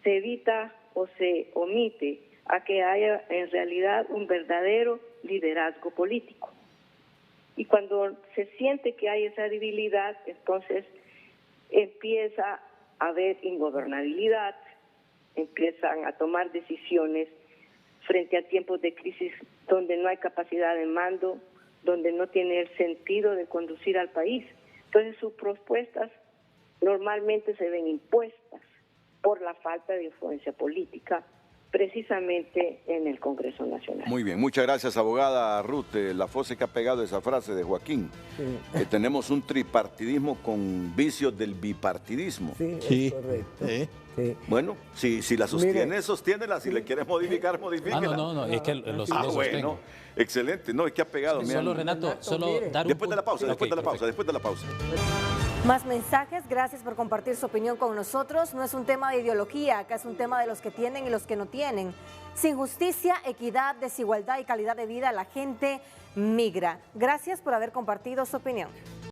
se evita o se omite a que haya en realidad un verdadero liderazgo político. Y cuando se siente que hay esa debilidad, entonces empieza a haber ingobernabilidad, empiezan a tomar decisiones frente a tiempos de crisis donde no hay capacidad de mando, donde no tiene el sentido de conducir al país. Entonces sus propuestas normalmente se ven impuestas por la falta de influencia política precisamente en el Congreso Nacional. Muy bien, muchas gracias, abogada Ruth Lafose, que ha pegado esa frase de Joaquín, que tenemos un tripartidismo con vicios del bipartidismo. Sí, es correcto. Sí. Bueno, si la sostiene, sostiénela. Si le quieres modificar, modifíquela. No, es que los bueno, excelente. No, es que ha pegado. Sí, solo, Renato, solo dar un después de la punto. pausa, después de la pausa. Más mensajes, gracias por compartir su opinión con nosotros. No es un tema de ideología, acá es un tema de los que tienen y los que no tienen. Sin justicia, equidad, desigualdad y calidad de vida, la gente migra. Gracias por haber compartido su opinión.